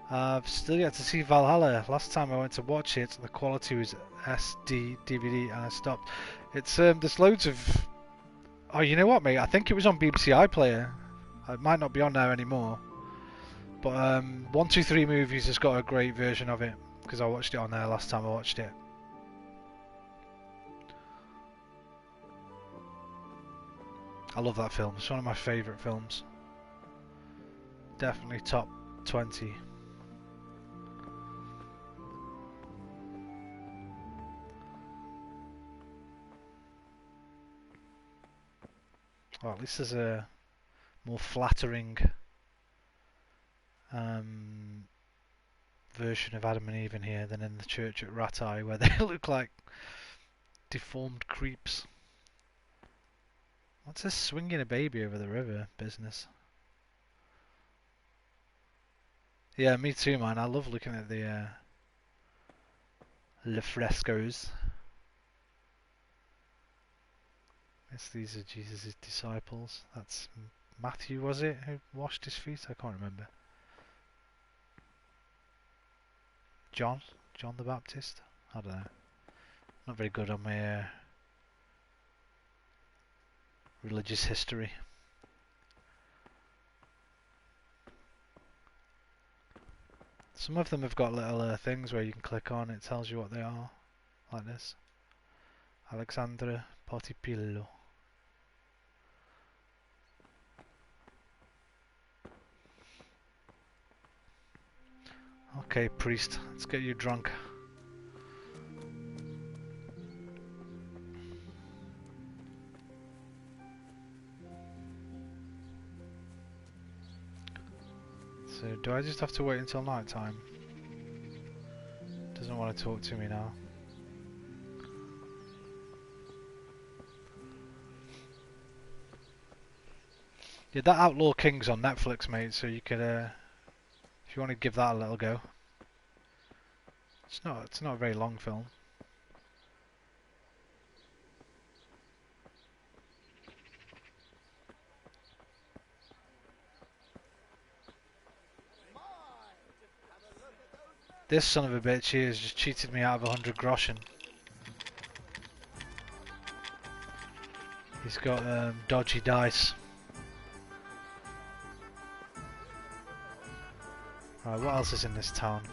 I've still yet to see Valhalla. Last time I went to watch it, the quality was SD DVD, and I stopped. It's there's loads of. Oh, you know what, mate? I think it was on BBC iPlayer. It might not be on there anymore. But 123 Movies has got a great version of it because I watched it on there last time I watched it. I love that film. It's one of my favourite films. Definitely top 20. Well, at least there's a more flattering version of Adam and Eve in here than in the church at Rattay, where they look like deformed creeps. What's this swinging a baby over the river business? Yeah, me too, man. I love looking at the frescoes. Yes, these are Jesus' disciples. That's Matthew, was it, who washed his feet? I can't remember. John the Baptist? I don't know. Not very good on my religious history. Some of them have got little things where you can click on, it tells you what they are, like this. Alexandra Potipillo. Okay, priest, let's get you drunk. So, do I just have to wait until night time? Doesn't want to talk to me now. Yeah, that Outlaw King's on Netflix, mate, so you could, if you want to give that a little go. It's not a very long film. This son of a bitch here has just cheated me out of 100 groschen. He's got dodgy dice. Right, what else is in this town?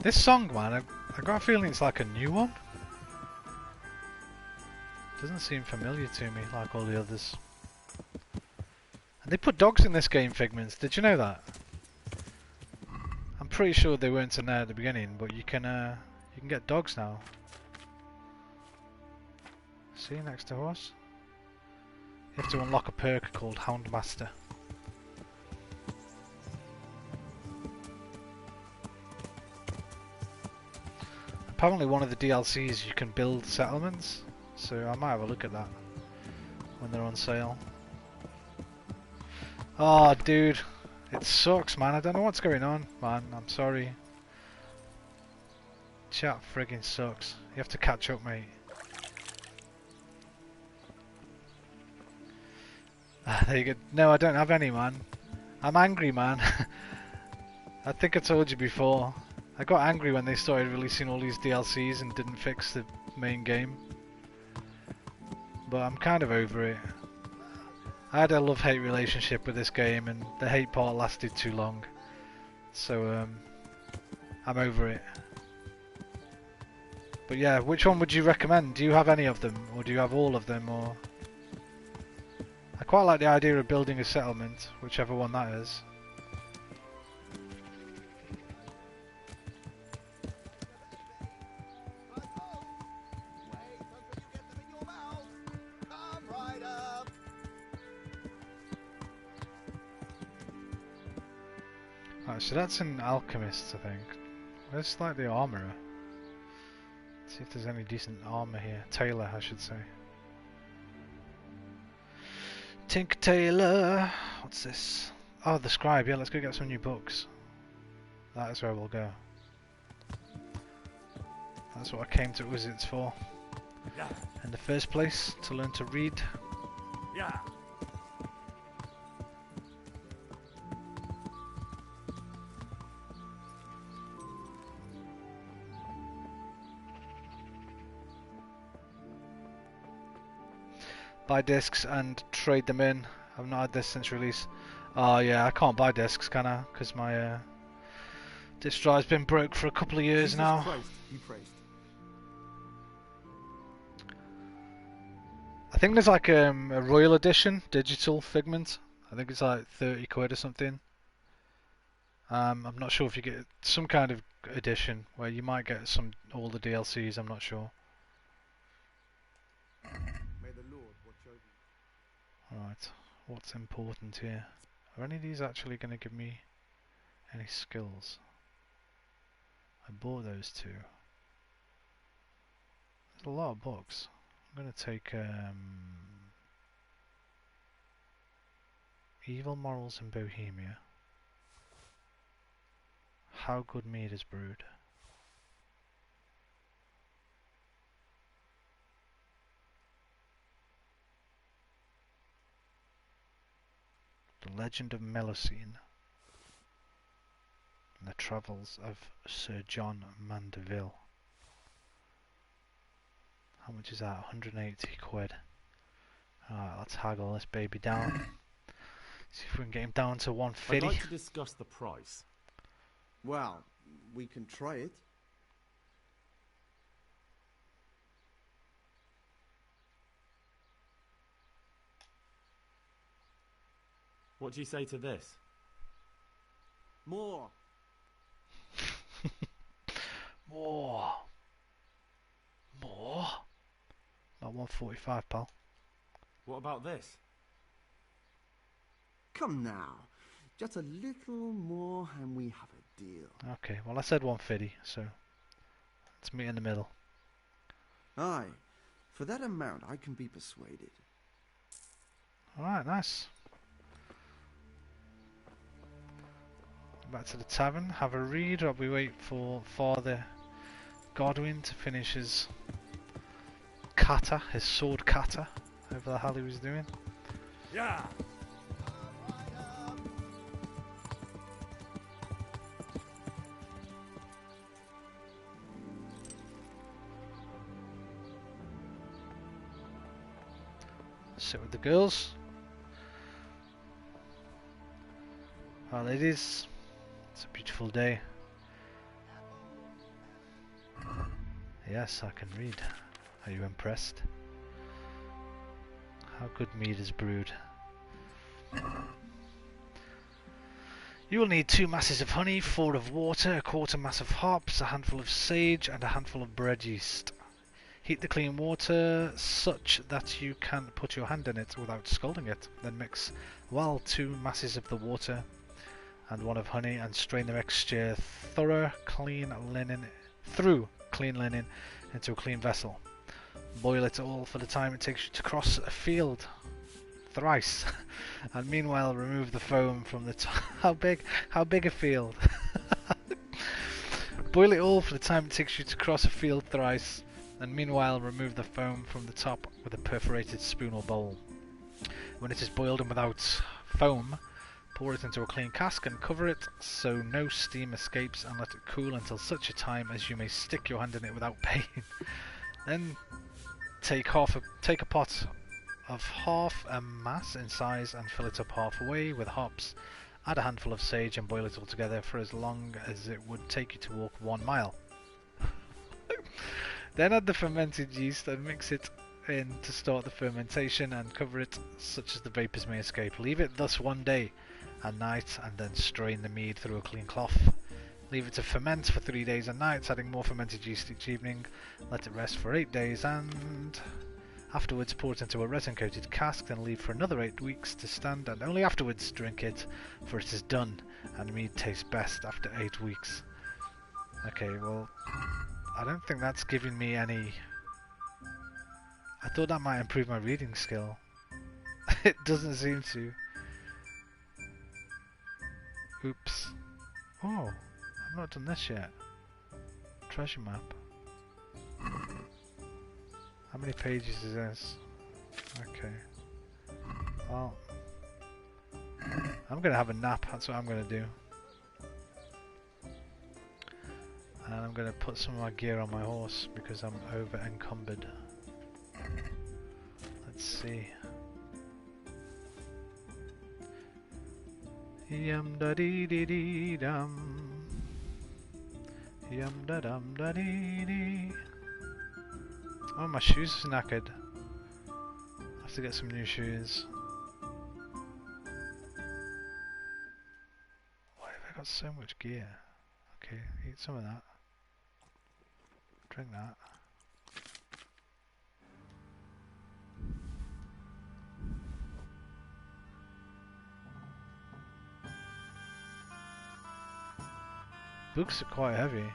This song, man, I got a feeling it's like a new one. Doesn't seem familiar to me like all the others. And they put dogs in this game, Figments. Did you know that? I'm pretty sure they weren't in there at the beginning, but you can get dogs now. See, next to horse. You have to unlock a perk called Houndmaster. Apparently one of the DLCs you can build settlements, so I might have a look at that when they're on sale. Oh dude, it sucks, man. I don't know what's going on, man. I'm sorry. Chat friggin' sucks. You have to catch up, mate. There you go. No, I don't have any, man. I'm angry, man. I think I told you before. I got angry when they started releasing all these DLCs and didn't fix the main game. But I'm kind of over it. I had a love-hate relationship with this game and the hate part lasted too long. So I'm over it. But yeah, which one would you recommend? Do you have any of them? Or do you have all of them? Or I quite like the idea of building a settlement, whichever one that is. Right, so that's an alchemist, I think. Where's like the armourer? Let's see if there's any decent armour here. Tailor, I should say. Tink Taylor. What's this? Oh, the scribe. Yeah, let's go get some new books. That is where we'll go. That's what I came to Wizards for. Yeah. In the first place, to learn to read. Yeah. Buy discs and trade them in. I've not had this since release. Oh yeah, I can't buy discs, can I? Because my disc drive's been broke for a couple of years Jesus now. Christ, be praised. I think there's like a Royal Edition digital Figment. I think it's like 30 quid or something. I'm not sure if you get some kind of edition where you might get all the DLCs. I'm not sure. May the Lord watch over you. Right, what's important here? Are any of these actually going to give me any skills? I bought those two. There's a lot of books. I'm going to take Evil Morals in Bohemia. How Good Mead is Brewed. The Legend of Melusine. And the Travels of Sir John Mandeville. How much is that? 180 quid. Alright, let's haggle this baby down. See if we can get him down to 150. I'd like to discuss the price. Well, we can try it. What do you say to this? More. More. More. About 145, pal. What about this? Come now. Just a little more and we have a deal. Okay, well I said 150, so let's meet in the middle. Aye. For that amount I can be persuaded. Alright, nice. Back to the tavern, have a read while we wait for Father Godwin to finish his kata, his sword kata, whatever the hell he was doing. Yeah. Sit with the girls. Well, ladies, it's a beautiful day. Yes, I can read. Are you impressed? How good mead is brewed. You will need 2 masses of honey, 4 of water, a quarter mass of hops, a handful of sage, and a handful of bread yeast. Heat the clean water such that you can put your hand in it without scalding it. Then mix well 2 masses of the water and 1 of honey and strain the mixture through clean linen into a clean vessel. Boil it all for the time it takes you to cross a field thrice, and meanwhile remove the foam from the top. How big a field? Boil it all for the time it takes you to cross a field thrice, and meanwhile remove the foam from the top with a perforated spoon or bowl. When it is boiled and without foam, pour it into a clean cask and cover it so no steam escapes, and let it cool until such a time as you may stick your hand in it without pain. Then take a pot of half a mass in size and fill it up halfway with hops. Add a handful of sage and boil it all together for as long as it would take you to walk 1 mile. Then add the fermented yeast and mix it in to start the fermentation and cover it such as the vapours may escape. Leave it thus 1 day and night, and then strain the mead through a clean cloth. Leave it to ferment for 3 days and nights, adding more fermented yeast each evening. Let it rest for 8 days and afterwards pour it into a resin-coated cask, then leave for another 8 weeks to stand, and only afterwards drink it, for it is done, and mead tastes best after 8 weeks. Okay, well, I don't think that's giving me any... I thought that might improve my reading skill. It doesn't seem to. Oops. Oh, I've not done this yet. Treasure map. How many pages is this? Okay. Well, I'm gonna have a nap, that's what I'm gonna do. And I'm gonna put some of my gear on my horse because I'm over encumbered. Let's see. Yum da dee dee dee dum. Yum da dum da dee dee. Oh, my shoes are knackered. I have to get some new shoes. Why have I got so much gear? Okay, eat some of that. Drink that. Books are quite heavy.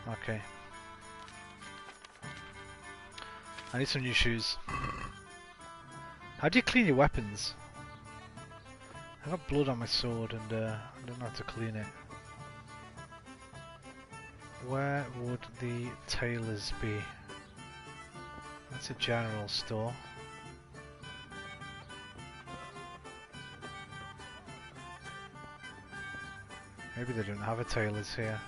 Okay. I need some new shoes. How do you clean your weapons? I got blood on my sword and I don't know how to clean it. Where would the tailors be? That's a general store. Maybe they don't have a tailors here.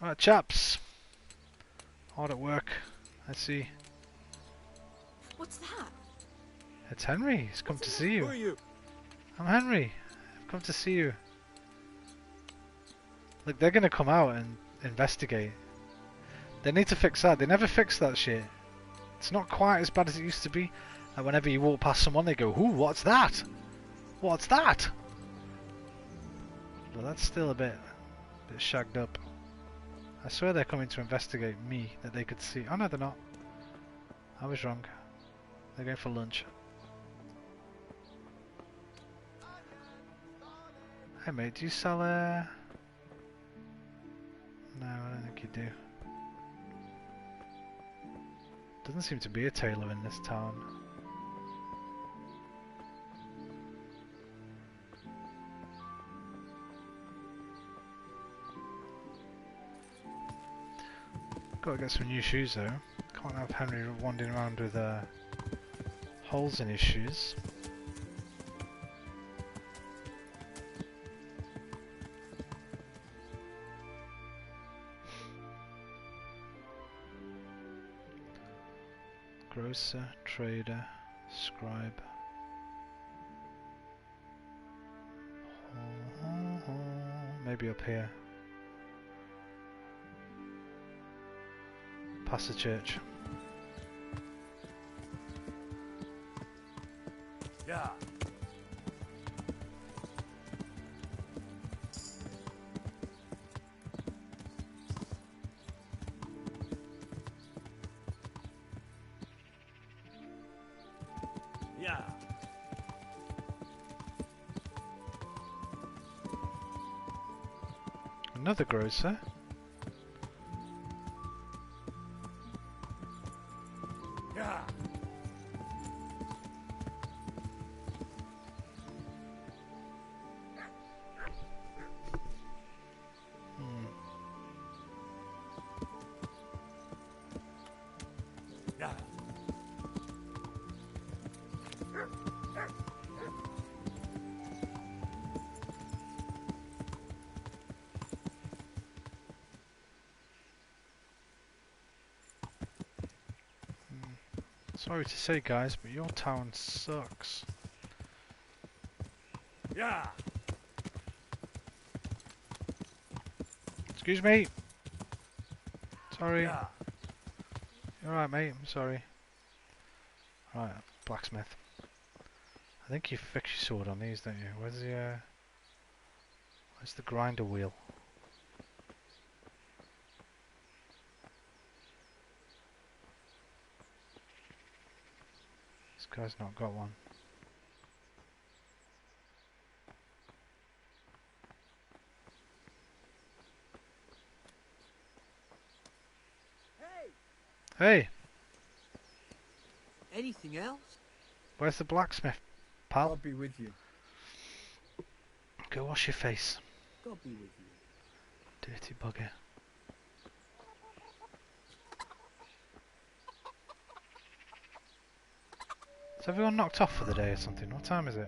Alright, chaps. Hard at work. Let's see. What's that? It's Henry. He's come to see you. Who are you? I'm Henry. I've come to see you. Look, they're gonna come out and investigate. They need to fix that. They never fix that shit. It's not quite as bad as it used to be. And whenever you walk past someone, they go, "Ooh, what's that? What's that?" But that's still a bit shagged up. I swear they're coming to investigate me, that they could see. Oh no, they're not. I was wrong. They're going for lunch. Hey mate, do you sell No, I don't think you do. Doesn't seem to be a tailor in this town. Gotta get some new shoes though. Can't have Henry wandering around with holes in his shoes. Grocer, trader, scribe. Maybe up here. Past the church. Yeah. Yeah. Another grocer. Yeah. Yeah. Sorry to say, guys, but your town sucks. Yeah. Excuse me. Sorry. Yeah. You're right, mate. I'm sorry. Right, blacksmith. I think you fix your sword on these, don't you? Where's the grinder wheel? This guy's not got one. Hey! Anything else? Where's the blacksmith, pal? God be with you. Go wash your face. God be with you. Dirty bugger. Is everyone knocked off for the day or something? What time is it?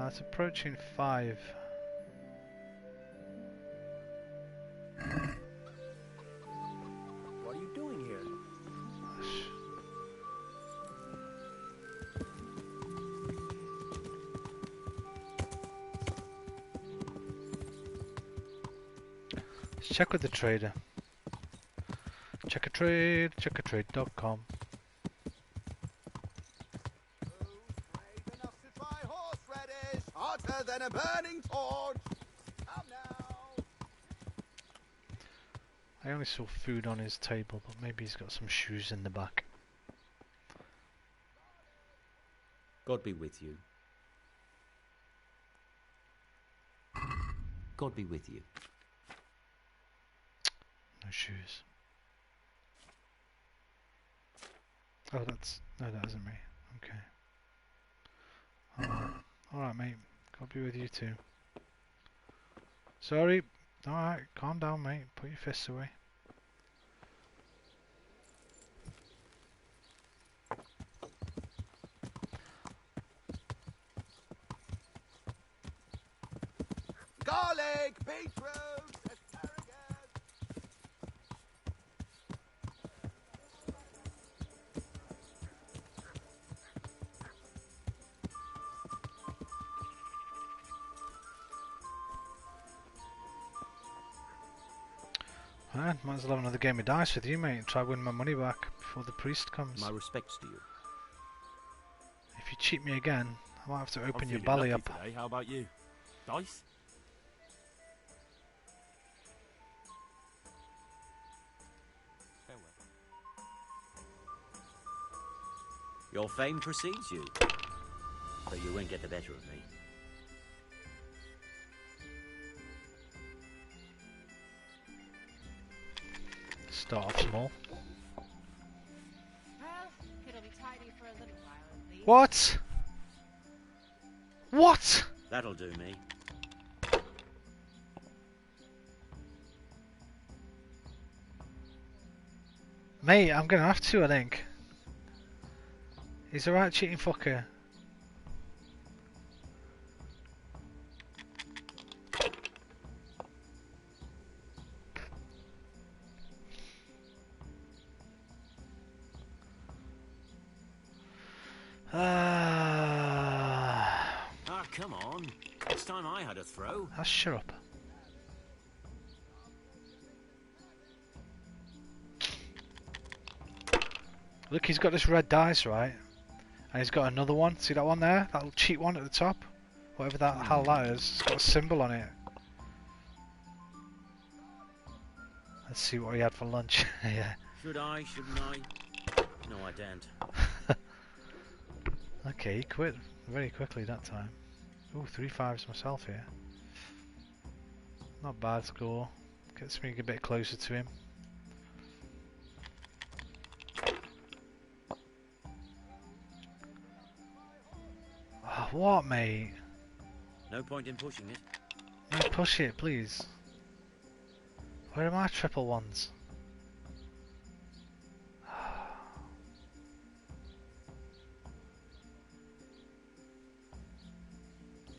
It's approaching 5. What are you doing here? Let's check with the trader. Check a trade, checkatrade.com. Hotter than a burning torch. Come now. I only saw food on his table, but maybe he's got some shoes in the back. God be with you. God be with you. No shoes. Oh, that's... No, that isn't me. Okay. Alright, mate. God be with you too. Sorry. Alright, calm down, mate. Put your fists away. Garlic, beetroot, asparagus. Alright, might as well have another game of dice with you, mate. Try win my money back before the priest comes. My respects to you. If you cheat me again, I might have to open I'm your feeling belly lucky up. Today. How about you? Dice? Your fame precedes you, but you won't get the better of me. Start off small. Well, it'll be tidy for a little while at least. What? What? That'll do me. Mate, I'm gonna have to, I think. He's a right cheating fucker. Ah, come on. It's time I had a throw. Shut up. Look, he's got this red dice, right? And he's got another one. See that one there? That little cheap one at the top? Whatever that hell that is. It's got a symbol on it. Let's see what he had for lunch. Yeah. Should I? Shouldn't I? No, I daren't. Okay, he quit very quickly that time. Ooh, 3 5s myself here. Not bad score. Gets me a bit closer to him. Oh, what, mate? No point in pushing it. No, push it, please. Where are my triple ones?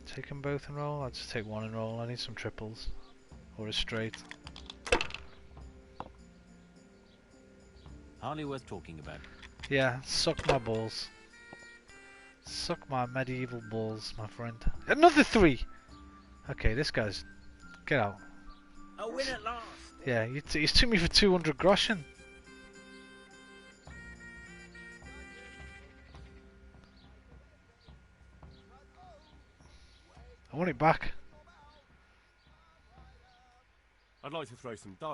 Take them both and roll? I'll just take one and roll. I need some triples. Or a straight. Hardly worth talking about. Yeah, suck my balls. Suck my medieval balls, my friend. Another 3! Okay, this guy's... Get out. A win at last! Yeah, he's took me for 200 groschen. I want it back. I'd like to throw some dice.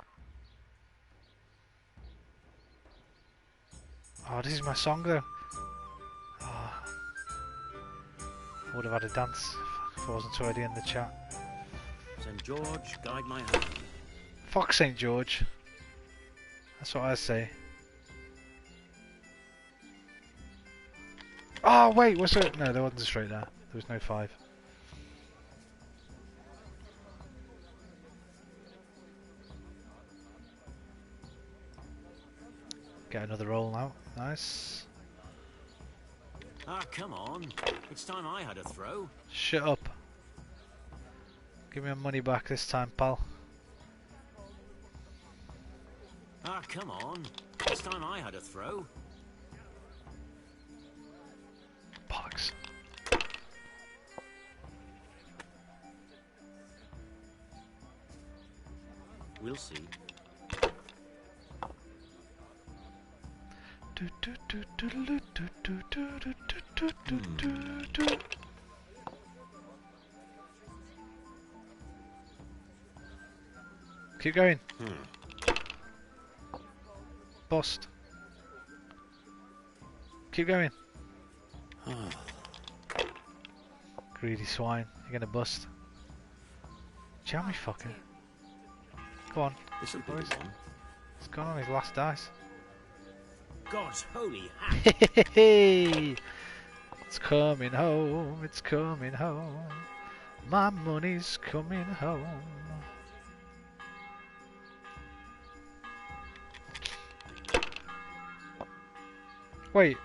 Oh, this is my song though. Oh. I would have had a dance if I wasn't already in the chat. St. George, guide my hand. Fuck St. George. That's what I say. Oh wait, was it? No, there wasn't a straight there. There was no 5. Get another roll now. Nice. Ah, come on. It's time I had a throw. Shut up. Give me my money back this time, pal. Ah, come on. It's time I had a throw. Bollocks. We'll see. Keep going. Bust. Keep going. Greedy swine. You're gonna bust. Jammy fucker. Go on. This'll be the one. It's gone on his last dice. God's holy hat! It's coming home, it's coming home. My money's coming home. Wait.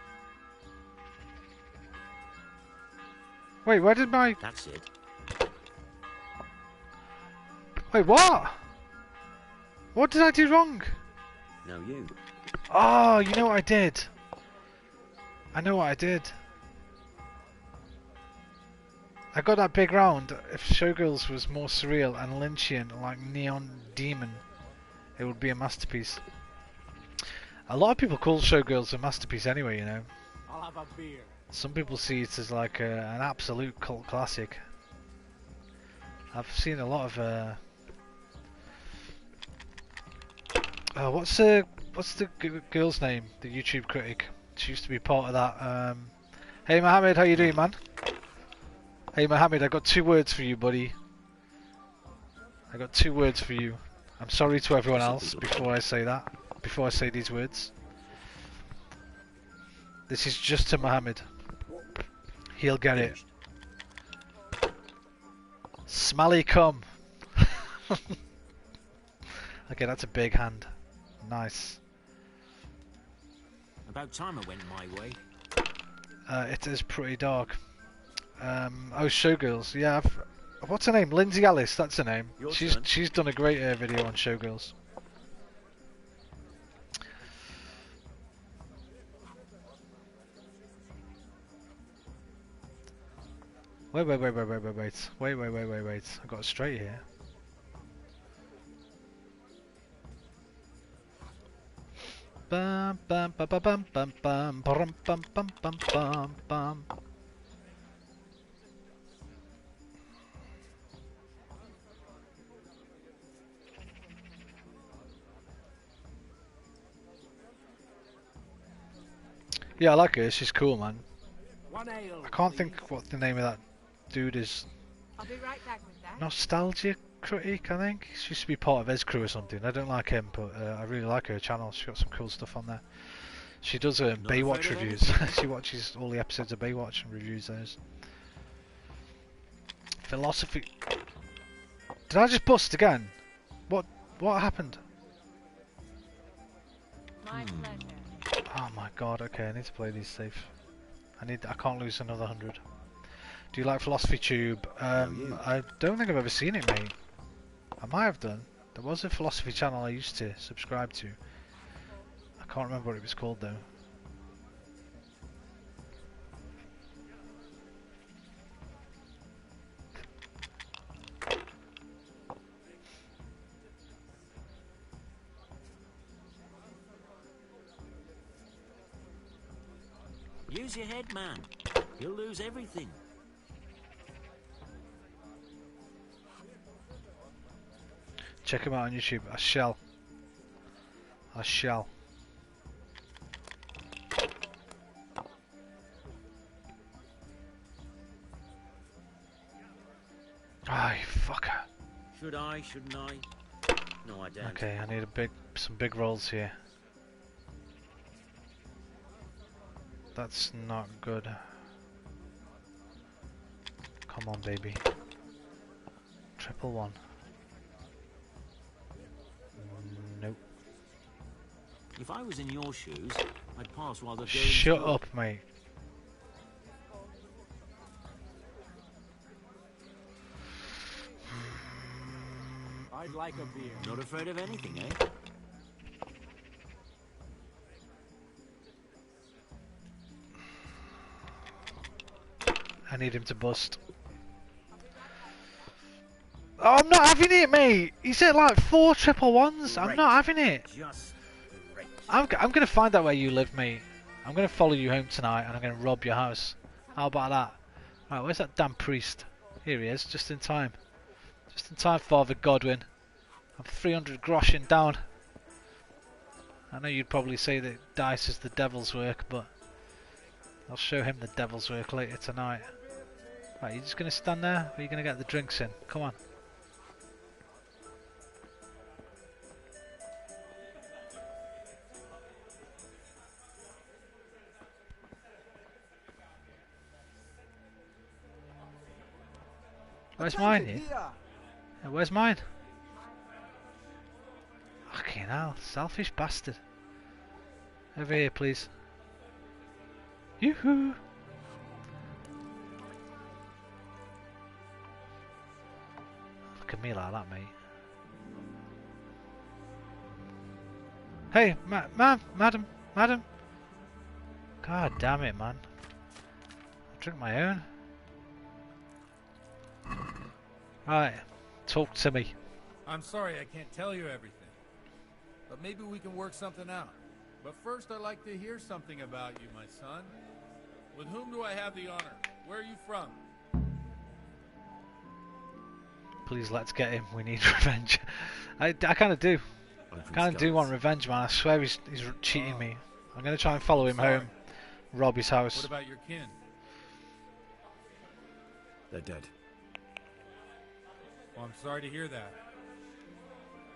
Wait, where did my... That's it. Wait, what? What did I do wrong? No, you. Oh, you know what I did? I know what I did. I got that big round. If Showgirls was more surreal and Lynchian, like Neon Demon, it would be a masterpiece. A lot of people call Showgirls a masterpiece anyway, you know. I'll have a beer. Some people see it as like an absolute cult classic. I've seen a lot of... what's the girl's name? The YouTube critic. She used to be part of that. Hey Mohammed, how you doing, man? Hey Mohammed, I got 2 words for you, buddy. I got 2 words for you. I'm sorry to everyone else before I say that. Before I say these words. This is just to Mohammed. He'll get it. Smally cum. Okay, that's a big hand. Nice. About time I went my way. It is pretty dark. Oh, Showgirls. Yeah, what's her name? Lindsay Ellis. That's her name. She's done a great video on Showgirls. Wait. I got it straight here. Bum bum bum bum bum bum bum bum bum bum bum bum. Yeah, I like her. She's cool, man. I can't think what the name of that dude is. I'll be right back with that. Nostalgia Critic, I think. She used to be part of His Crew or something. I don't like him, but I really like her channel. She's got some cool stuff on there. She does Baywatch reviews. She watches all the episodes of Baywatch and reviews those. Philosophy. Did I just bust again? What happened? My pleasure. Oh my god, okay, I need to play these safe. I can't lose another 100. Do you like Philosophy Tube? I don't think I've ever seen it, mate. I might have done. There was a philosophy channel I used to subscribe to. I can't remember what it was called though. Use your head, man. You'll lose everything. Check him out on YouTube. I shall. Ay, fucker. Should I? Shouldn't I? No, I don't. Okay, I need some big rolls here. That's not good. Come on, baby. 111. Nope. If I was in your shoes, I'd pass while the game's Shut good. up, mate. I'd like a beer. Not afraid of anything, eh? I need him to bust. Oh, I'm not having it, mate. He's hit like 4 111s. I'm not having it. I'm gonna find out where you live, mate. I'm gonna follow you home tonight, and I'm gonna rob your house. How about that? Right, where's that damn priest? Here he is, just in time. Just in time, Father Godwin. I'm 300 groschen down. I know you'd probably say that dice is the devil's work, but I'll show him the devil's work later tonight. Right, you just gonna stand there, or are you gonna get the drinks in? Come on. Where's mine? Yeah, where's mine? Fucking hell, selfish bastard. Over here, please. Yoo-hoo! Look at me like that, mate. Hey, madam. God damn it, man. I'll drink my own. Right, talk to me. I'm sorry I can't tell you everything. But maybe we can work something out. But first I'd like to hear something about you, my son. With whom do I have the honor? Where are you from? Please, let's get him. We need revenge. I kind of do. I kind of do want revenge, man. I swear he's cheating me. I'm going to try and follow him home. Rob his house. What about your kin? They're dead. Well, I'm sorry to hear that.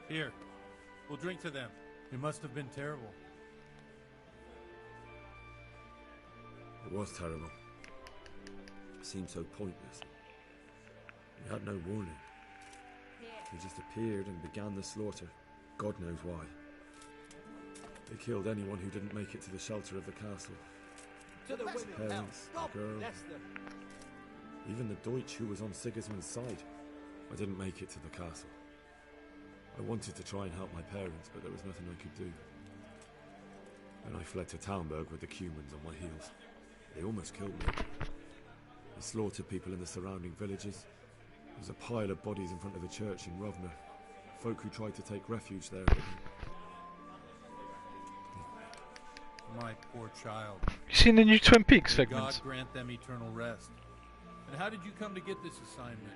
Here, we'll drink to them. It must have been terrible. It was terrible. It seemed so pointless. We had no warning. They just appeared and began the slaughter. God knows why. They killed anyone who didn't make it to the shelter of the castle. To the women, Parents, the girl, bless them. even the Deutsch who was on Sigismund's side. I didn't make it to the castle. I wanted to try and help my parents, but there was nothing I could do. Then I fled to Talmberg with the Cumans on my heels. They almost killed me. He slaughtered people in the surrounding villages. There's a pile of bodies in front of a church in Rovna. Folk who tried to take refuge there. My poor child. You seen the new Twin Peaks May segments? God grant them eternal rest. And how did you come to get this assignment?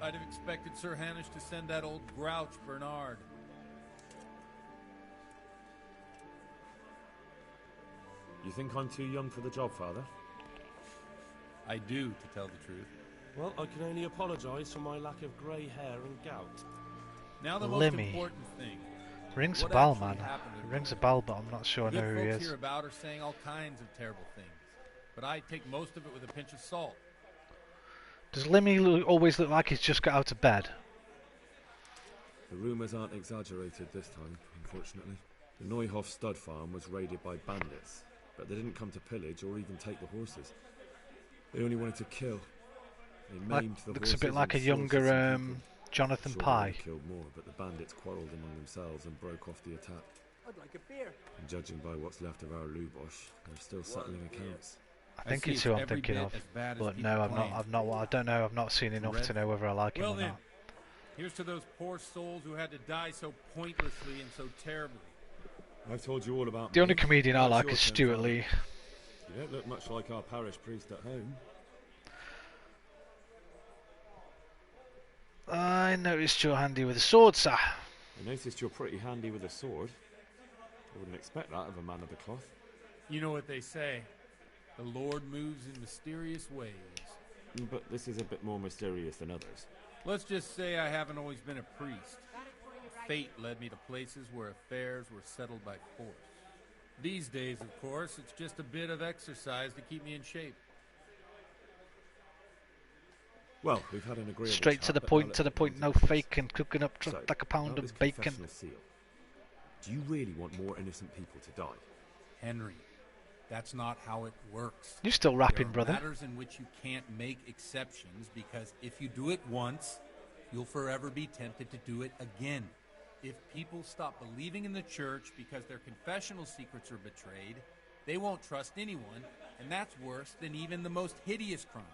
I'd have expected Sir Hanush to send that old grouch Bernard. You think I'm too young for the job, Father? I do, to tell the truth. Well, I can only apologise for my lack of grey hair and gout. Now the most Lemmy. important thing. Rings a What bell, actually man. happened It at rings a Rome? bell, but I'm not sure I The know good who he folks is. here about are saying all kinds of terrible things, but I take most of it with a pinch of salt. Does Lemmy always look like he's just got out of bed? The rumours aren't exaggerated this time, unfortunately. The Neuhoff stud farm was raided by bandits, but they didn't come to pillage or even take the horses. They only wanted to kill. They maimed the Looks a horses bit like a and slaughtered younger some people. Jonathan Sure, they Pye. would've killed more, but the bandits quarrelled among themselves and broke off the attack. I'd like a beer. And judging by what's left of our Lubosh, they're still settling accounts. I think it's who I'm thinking of, but no, I don't know. I've not seen enough to know whether I like him Well or then, not. here's to those poor souls who had to die so pointlessly and so terribly. I've told you all about The only me. comedian I What's like your is turn, Stuart Father? Lee. You don't look much like our parish priest at home. I noticed you're handy with a sword, sir. I noticed you're pretty handy with a sword. I wouldn't expect that of a man of the cloth. You know what they say. The Lord moves in mysterious ways. But this is a bit more mysterious than others. Let's just say I haven't always been a priest. Fate led me to places where affairs were settled by force. These days, of course, it's just a bit of exercise to keep me in shape. Well, we've had an agreeable Straight to chat, the but point, now to the let's point, get no on to business. fake and cooking up So, like a pound about of this bacon. confessional seal. Do you really want more innocent people to die? Henry, that's not how it works. You're still rapping, There are brother. matters in which you can't make exceptions because if you do it once, you'll forever be tempted to do it again. If people stop believing in the church because their confessional secrets are betrayed, they won't trust anyone, and that's worse than even the most hideous crime.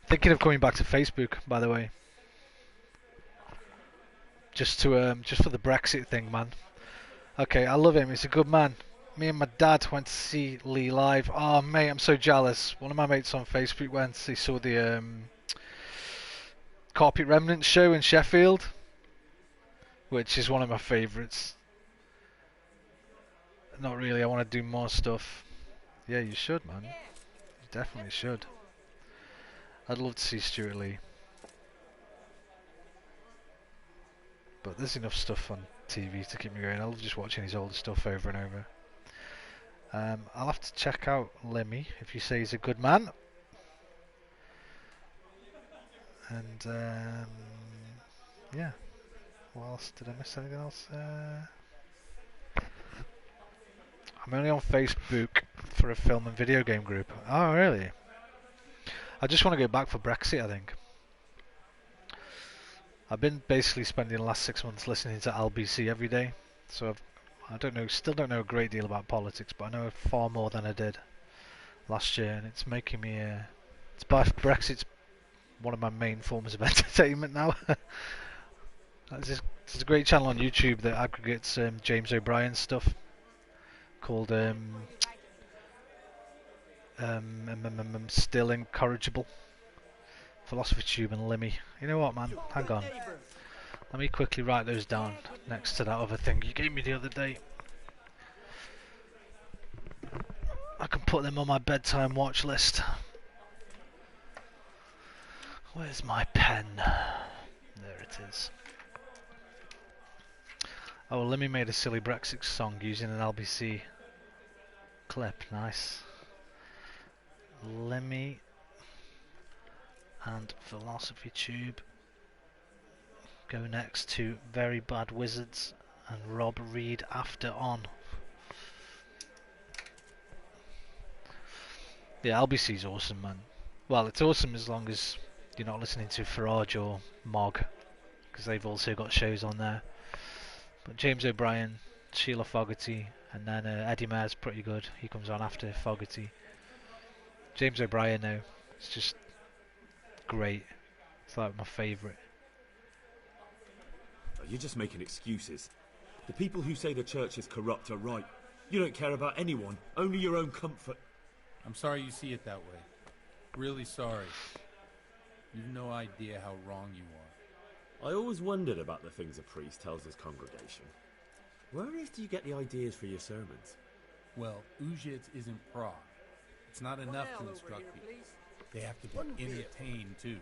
Thinking of coming back to Facebook, by the way. Just for the Brexit thing, man. Okay, I love him. He's a good man. Me and my dad went to see Lee live. Oh, mate, I'm so jealous. One of my mates on Facebook went. He saw the Carpet Remnants show in Sheffield, which is one of my favourites. Not really. I want to do more stuff. Yeah, you should, man. You definitely should. I'd love to see Stuart Lee. But there's enough stuff on TV to keep me going. I love just watching his older stuff over and over. I'll have to check out Lemmy if you say he's a good man. And yeah. What else? Did I miss anything else? I'm only on Facebook for a film and video game group. Oh, really? I just want to go back for Brexit, I think. I've been basically spending the last 6 months listening to LBC every day, so still don't know a great deal about politics, but I know far more than I did last year, and it's making me. Brexit's one of my main forms of entertainment now. There's a great channel on YouTube that aggregates James O'Brien stuff called Still Incorrigible. Philosophy Tube and Lemmy. You know what, man? Hang on. Let me quickly write those down next to that other thing you gave me the other day. I can put them on my bedtime watch list. Where's my pen? There it is. Oh, Lemmy made a silly Brexit song using an LBC clip. Nice. Lemmy and Philosophy Tube go next to Very Bad Wizards and Rob Reed after on. Yeah, LBC's awesome, man. Well, it's awesome as long as you're not listening to Farage or Mog, because they've also got shows on there. But James O'Brien, Sheila Fogarty, and then Eddie Mayer's pretty good. He comes on after Fogarty. James O'Brien now. It's just great. It's like my favourite. You're just making excuses. The people who say the church is corrupt are right. You don't care about anyone, only your own comfort. I'm sorry you see it that way. Really sorry. You've no idea how wrong you are. I always wondered about the things a priest tells his congregation. Where on earth do you get the ideas for your sermons? Well, Uzhitz is in Prague. It's not enough to instruct people. They have to be entertained, too.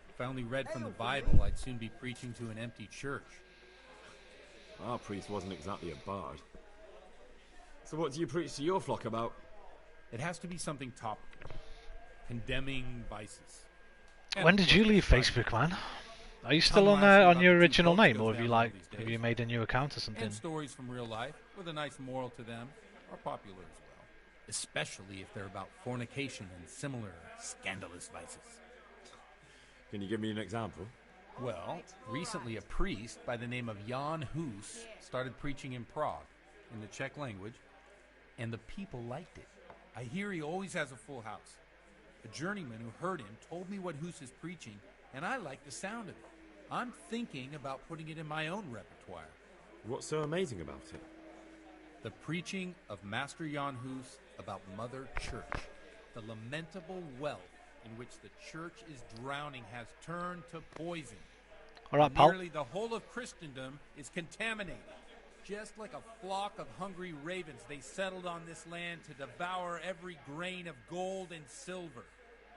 If I only read from the Bible, I'd soon be preaching to an empty church. Our priest wasn't exactly a bard. So what do you preach to your flock about? It has to be something topical. Condemning vices. When did you leave Facebook, man? Are you still on your original name, or have you made a new account or something? And stories from real life with a nice moral to them are popular as well, especially if they're about fornication and similar scandalous vices. Can you give me an example? Well, recently a priest by the name of Jan Hus started preaching in Prague in the Czech language, and the people liked it. I hear he always has a full house. A journeyman who heard him told me what Hus is preaching, and I like the sound of it. I'm thinking about putting it in my own repertoire. What's so amazing about it? The preaching of Master Jan Hus about Mother Church. The lamentable wealth in which the church is drowning has turned to poison. All right, pal. Nearly the whole of Christendom is contaminated. Just like a flock of hungry ravens, they settled on this land to devour every grain of gold and silver.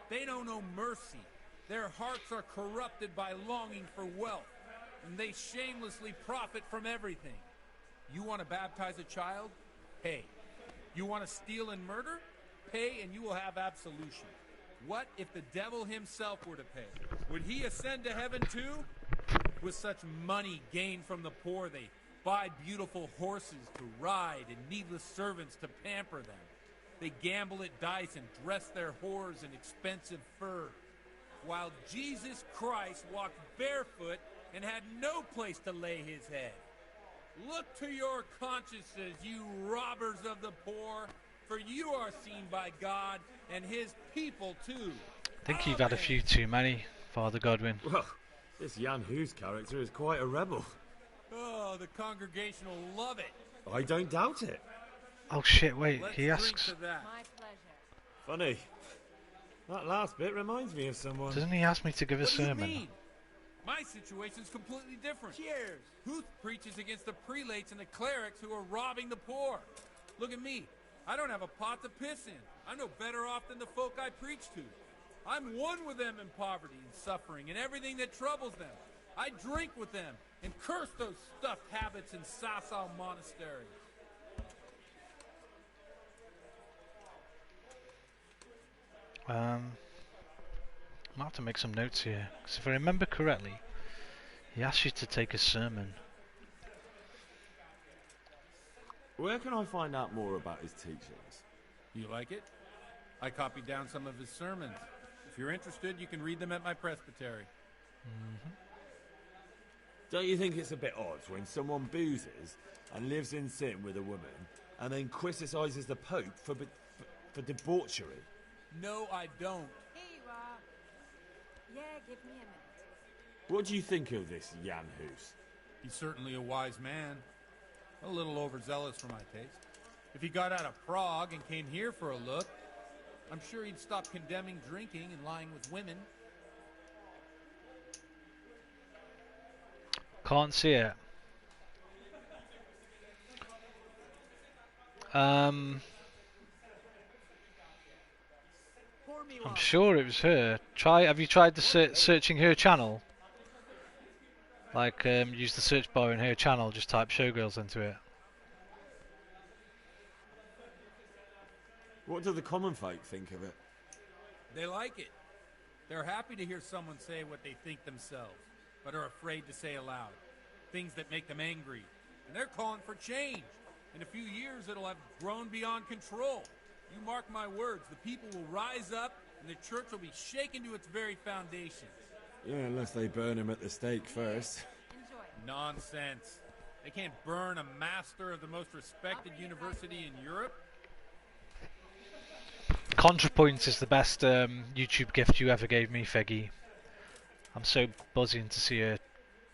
They know no mercy. Their hearts are corrupted by longing for wealth, and they shamelessly profit from everything. You want to baptize a child? Pay. You want to steal and murder? Pay, and you will have absolution. What if the devil himself were to pay? Would he ascend to heaven too? With such money gained from the poor, they buy beautiful horses to ride and needless servants to pamper them. They gamble at dice and dress their whores in expensive fur. While Jesus Christ walked barefoot and had no place to lay his head. Look to your consciences, you robbers of the poor, for you are seen by God and his people too. I think you've had a few too many, Father Godwin. Well, this Jan Hus character is quite a rebel. Oh, the congregation will love it. I don't doubt it. Oh shit, wait, Let's he asks... drink to that. My pleasure. Funny. That last bit reminds me of someone. Doesn't he ask me to give a What do you sermon? mean? My situation's completely different. Cheers. Huth preaches against the prelates and the clerics who are robbing the poor. Look at me. I don't have a pot to piss in. I'm no better off than the folk I preach to. I'm one with them in poverty and suffering and everything that troubles them. I drink with them and curse those stuffed habits in Sasau monasteries. I might have to make some notes here, because if I remember correctly, he asked you to take a sermon. Where can I find out more about his teachings? You like it? I copied down some of his sermons. If you're interested, you can read them at my presbytery. Don't you think it's a bit odd when someone boozes and lives in sin with a woman and then criticises the Pope for debauchery? No, I don't. Here you are. Yeah, give me a minute. What do you think of this Jan Hus? He's certainly a wise man. A little overzealous for my taste. If he got out of Prague and came here for a look, I'm sure he'd stop condemning drinking and lying with women. Can't see it. I'm sure it was her. Have you tried the searching her channel? Like, use the search bar in her channel, just type Showgirls into it. What do the common folk think of it? They like it. They're happy to hear someone say what they think themselves, but are afraid to say aloud. Things that make them angry. And they're calling for change. In a few years, it'll have grown beyond control. You mark my words, the people will rise up, and the church will be shaken to its very foundations. Yeah, unless they burn him at the stake first. Nonsense. They can't burn a master of the most respected university in Europe. ContraPoints is the best YouTube gift you ever gave me, Feggy. I'm so buzzing to see your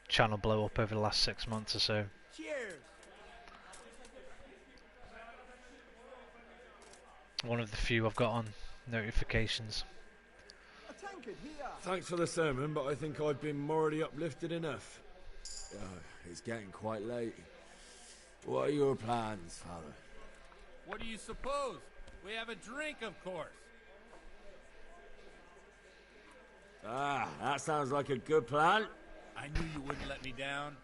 channel blow up over the last 6 months or so. Cheers. One of the few I've got on notifications. Thanks for the sermon, but I think I've been morally uplifted enough. It's getting quite late. What are your plans, Father? What do you suppose? We have a drink, of course. Ah, that sounds like a good plan. I knew you wouldn't let me down.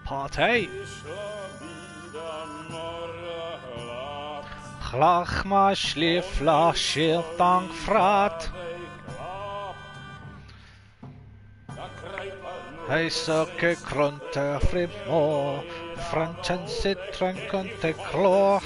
Party! Glach ma schliefla schiltank frat. Hij sokke kronte frimo, franchen citron konte kloch.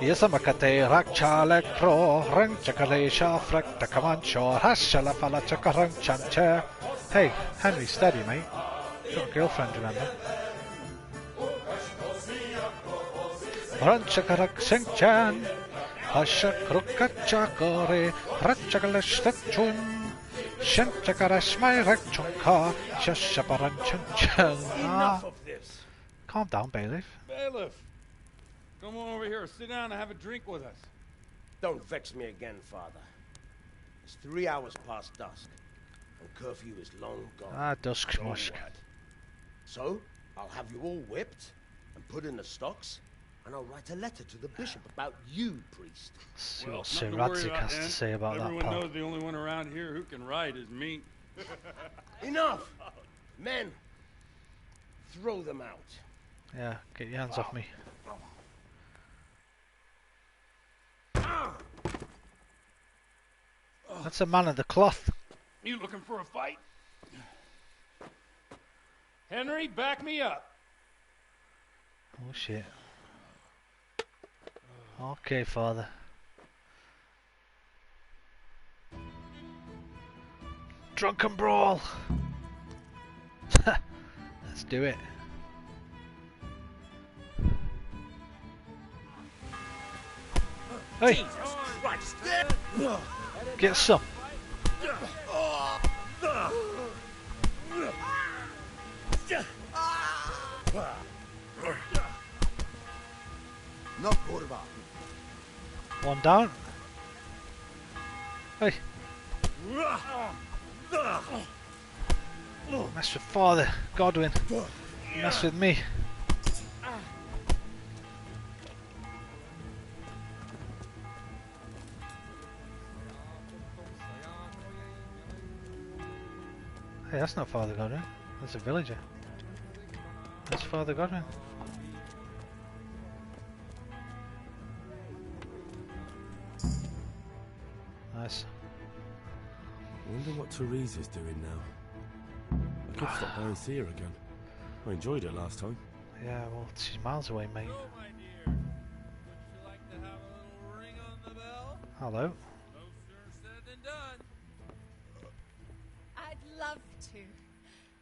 Yesamakate rakchale pro rang chakale shafrak takamancho hashala fala chakarang chanche. Hey, Henry, steady, mate. Got a girlfriend, remember? Rang chakarak singchan hashak rukachakore rachakale stachun shanchakarash my rakchunka shashaparan chanchan. Enough of this. Calm down, Bailiff. Bailiff, come on over here, sit down and have a drink with us. Don't vex me again, Father. It's 3 hours past dusk, and curfew is long gone. Ah, dusk musk. So, I'll have you all whipped and put in the stocks, and I'll write a letter to the bishop about you, priest. See what Sir Radzik has to say about that, Everyone pal. knows the only one around here who can ride is me. Enough! Men, throw them out. Yeah, get your hands off me. That's a man of the cloth. You looking for a fight? Henry, back me up. Oh shit. Okay, Father. Drunken brawl. Let's do it. Hey, get some. No kurwa. One down. Hey. Mess with Father Godwin. Mess with me. Hey, that's not Father Godwin. That's a villager. That's Father Godwin. Nice. I wonder what Teresa's doing now. I could stop by and see her again. I enjoyed it last time. Yeah, well, she's miles away, mate. Hello. I'd love to.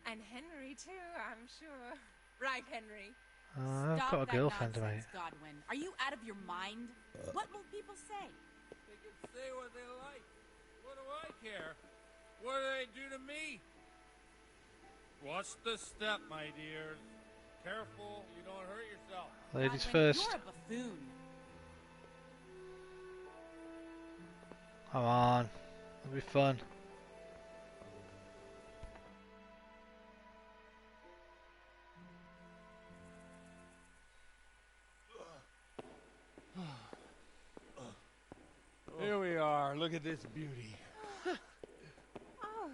And Henry, too, I'm sure. Right, Henry? I've Stop got a that girlfriend, mate. nonsense, Godwin. Are you out of your mind? What will people say? They can say what they like. What do I care? What do they do to me? Watch the step, my dears. Careful, you don't hurt yourself. Ladies Godwin, first. You're a buffoon. Come on. It'll be fun. Here we are. Look at this beauty. Oh.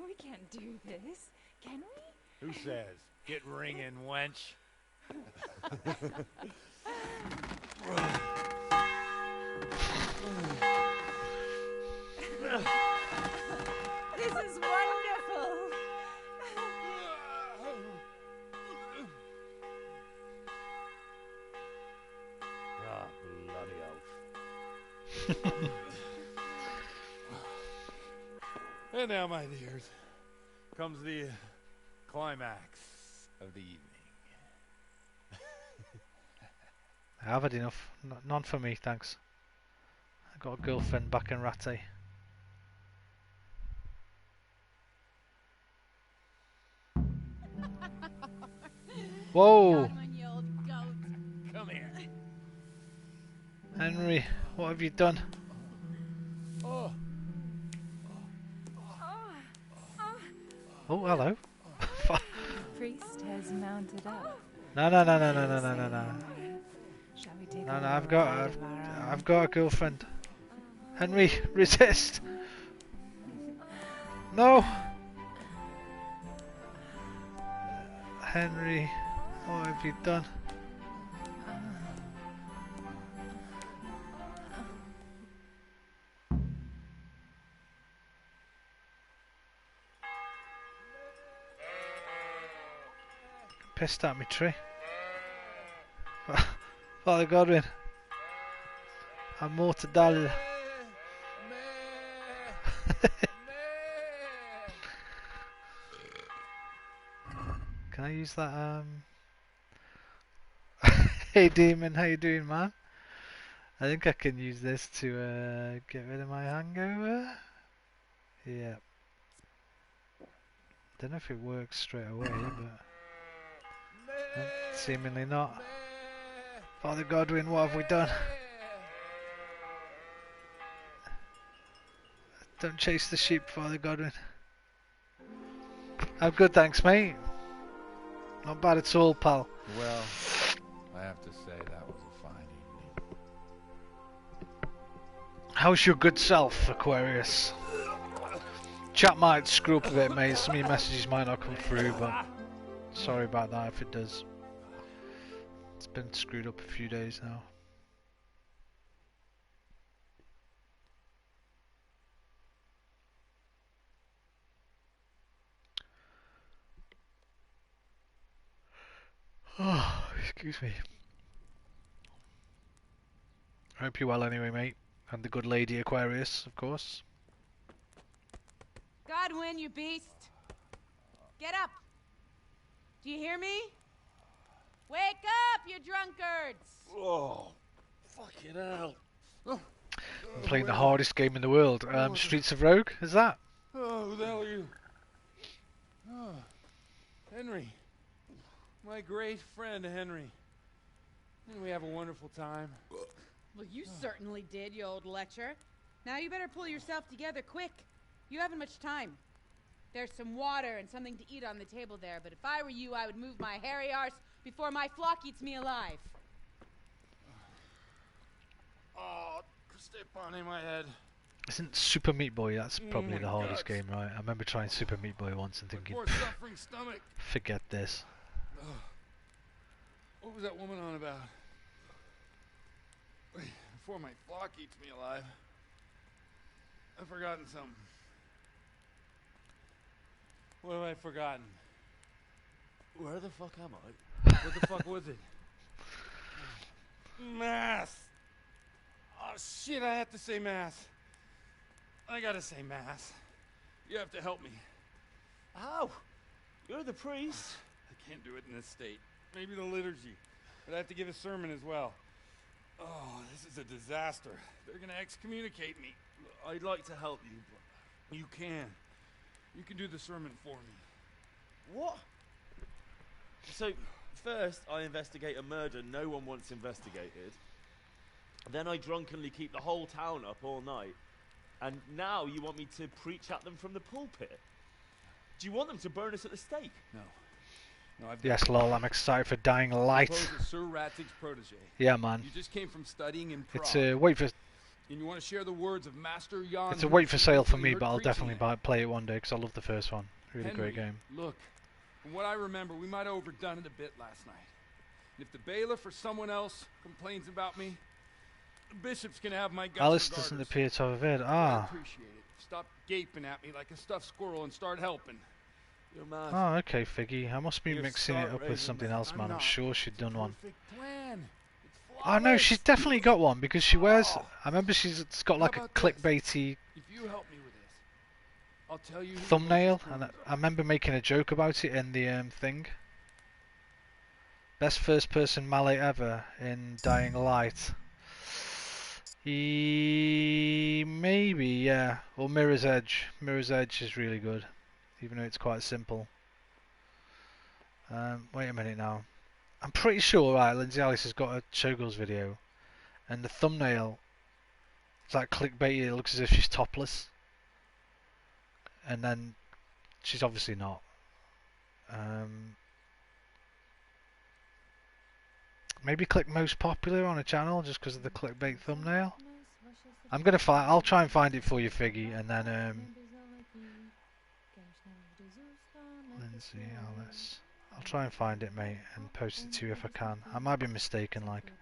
We can't do this, can we? Who says? Get ringing, wench. This is wonderful. bloody oath. And now, my dears, comes the climax of the evening. I've had enough. None for me, thanks. I got a girlfriend back in Ratty. Whoa! Come here. Henry, what have you done? Oh. Oh, hello. Priest has mounted up. No. Shall we take No, a I've little got, ride of our I've got a girlfriend. Henry, resist. No. Henry, what have you done? Pissed at me tree. Father Godwin, I'm mortadella. Can I use that? Hey demon, how you doing, man? I think I can use this to get rid of my hangover. Yeah. Don't know if it works straight away, but seemingly not. Father Godwin, what have we done? Don't chase the sheep, Father Godwin. I'm good, thanks, mate. Not bad at all, pal. Well, I have to say that was a fine evening. How's your good self, Aquarius? Chat might screw up a bit, mate. Some of your messages might not come through, but sorry about that if it does. It's been screwed up a few days now. Oh, excuse me. I hope you're well anyway, mate. And the good lady Aquarius, of course. Godwin, you beast! Get up! Do you hear me? Wake up, you drunkards! Oh, fucking hell. I'm playing the hardest game in the world. Streets of Rogue, is that? Oh, who the hell are you? Oh, Henry. My great friend, Henry. Didn't we have a wonderful time? Well, you certainly did, you old lecher. Now you better pull yourself together quick. You haven't much time. There's some water and something to eat on the table there, but if I were you, I would move my hairy arse before my flock eats me alive. Oh, step on my head. Isn't Super Meat Boy? That's probably my the hardest guts. game, right? I remember trying Super Meat Boy once and thinking, Poor suffering stomach. forget this. Oh. What was that woman on about? Wait, before my flock eats me alive. I've forgotten something. What have I forgotten? Where the fuck am I? What the fuck was it? Mass! Oh shit, I have to say mass. I gotta say mass. You have to help me. How? You're the priest. I can't do it in this state. Maybe the liturgy. But I have to give a sermon as well. Oh, this is a disaster. They're gonna excommunicate me. I'd like to help you, but... You can. You can do the sermon for me. What? So, first I investigate a murder no one wants investigated. Then I drunkenly keep the whole town up all night. And now you want me to preach at them from the pulpit? Do you want them to burn us at the stake? No. No, I've Yes, lol, I'm excited for Dying Light. Sir Ratzig's protege. Yeah, man. You just came from studying in Prague. It's a wait for. And you want to share the words of Master Jan. It's a wait for sale for me, but I'll definitely play it one day because I love the first one. Really Henry, great game. Look, from what I remember, we might have overdone it a bit last night. And if the bailiff or someone else complains about me, the bishop's gonna have my guts. Alice doesn't appear to have heard. I Ah. appreciate it. Stop gaping at me like a stuffed squirrel and start helping. You're mad. Oh, okay, Figgy. I must be You're mixing it up sorry, with something else, man. I'm not. sure she'd done one. Plan. It's Oh no, she's definitely got one because she wears. I remember she's got like a clickbaity If you help me with this, I'll tell you who the thumbnail, most and I remember making a joke about it in the thing. Best first-person melee ever in Dying Light. Maybe, yeah. Or Mirror's Edge. Mirror's Edge is really good, even though it's quite simple. Wait a minute now. I'm pretty sure, right, Lindsay Alice has got a Showgirls video, and the thumbnail, it's like clickbaity, it looks as if she's topless. And then, she's obviously not. Maybe click most popular on a channel just because of the clickbait thumbnail. I'll try and find it for you, Figgy, and then Lindsay Alice. I'll try and find it, mate, and post it to you if I can. I might be mistaken, like.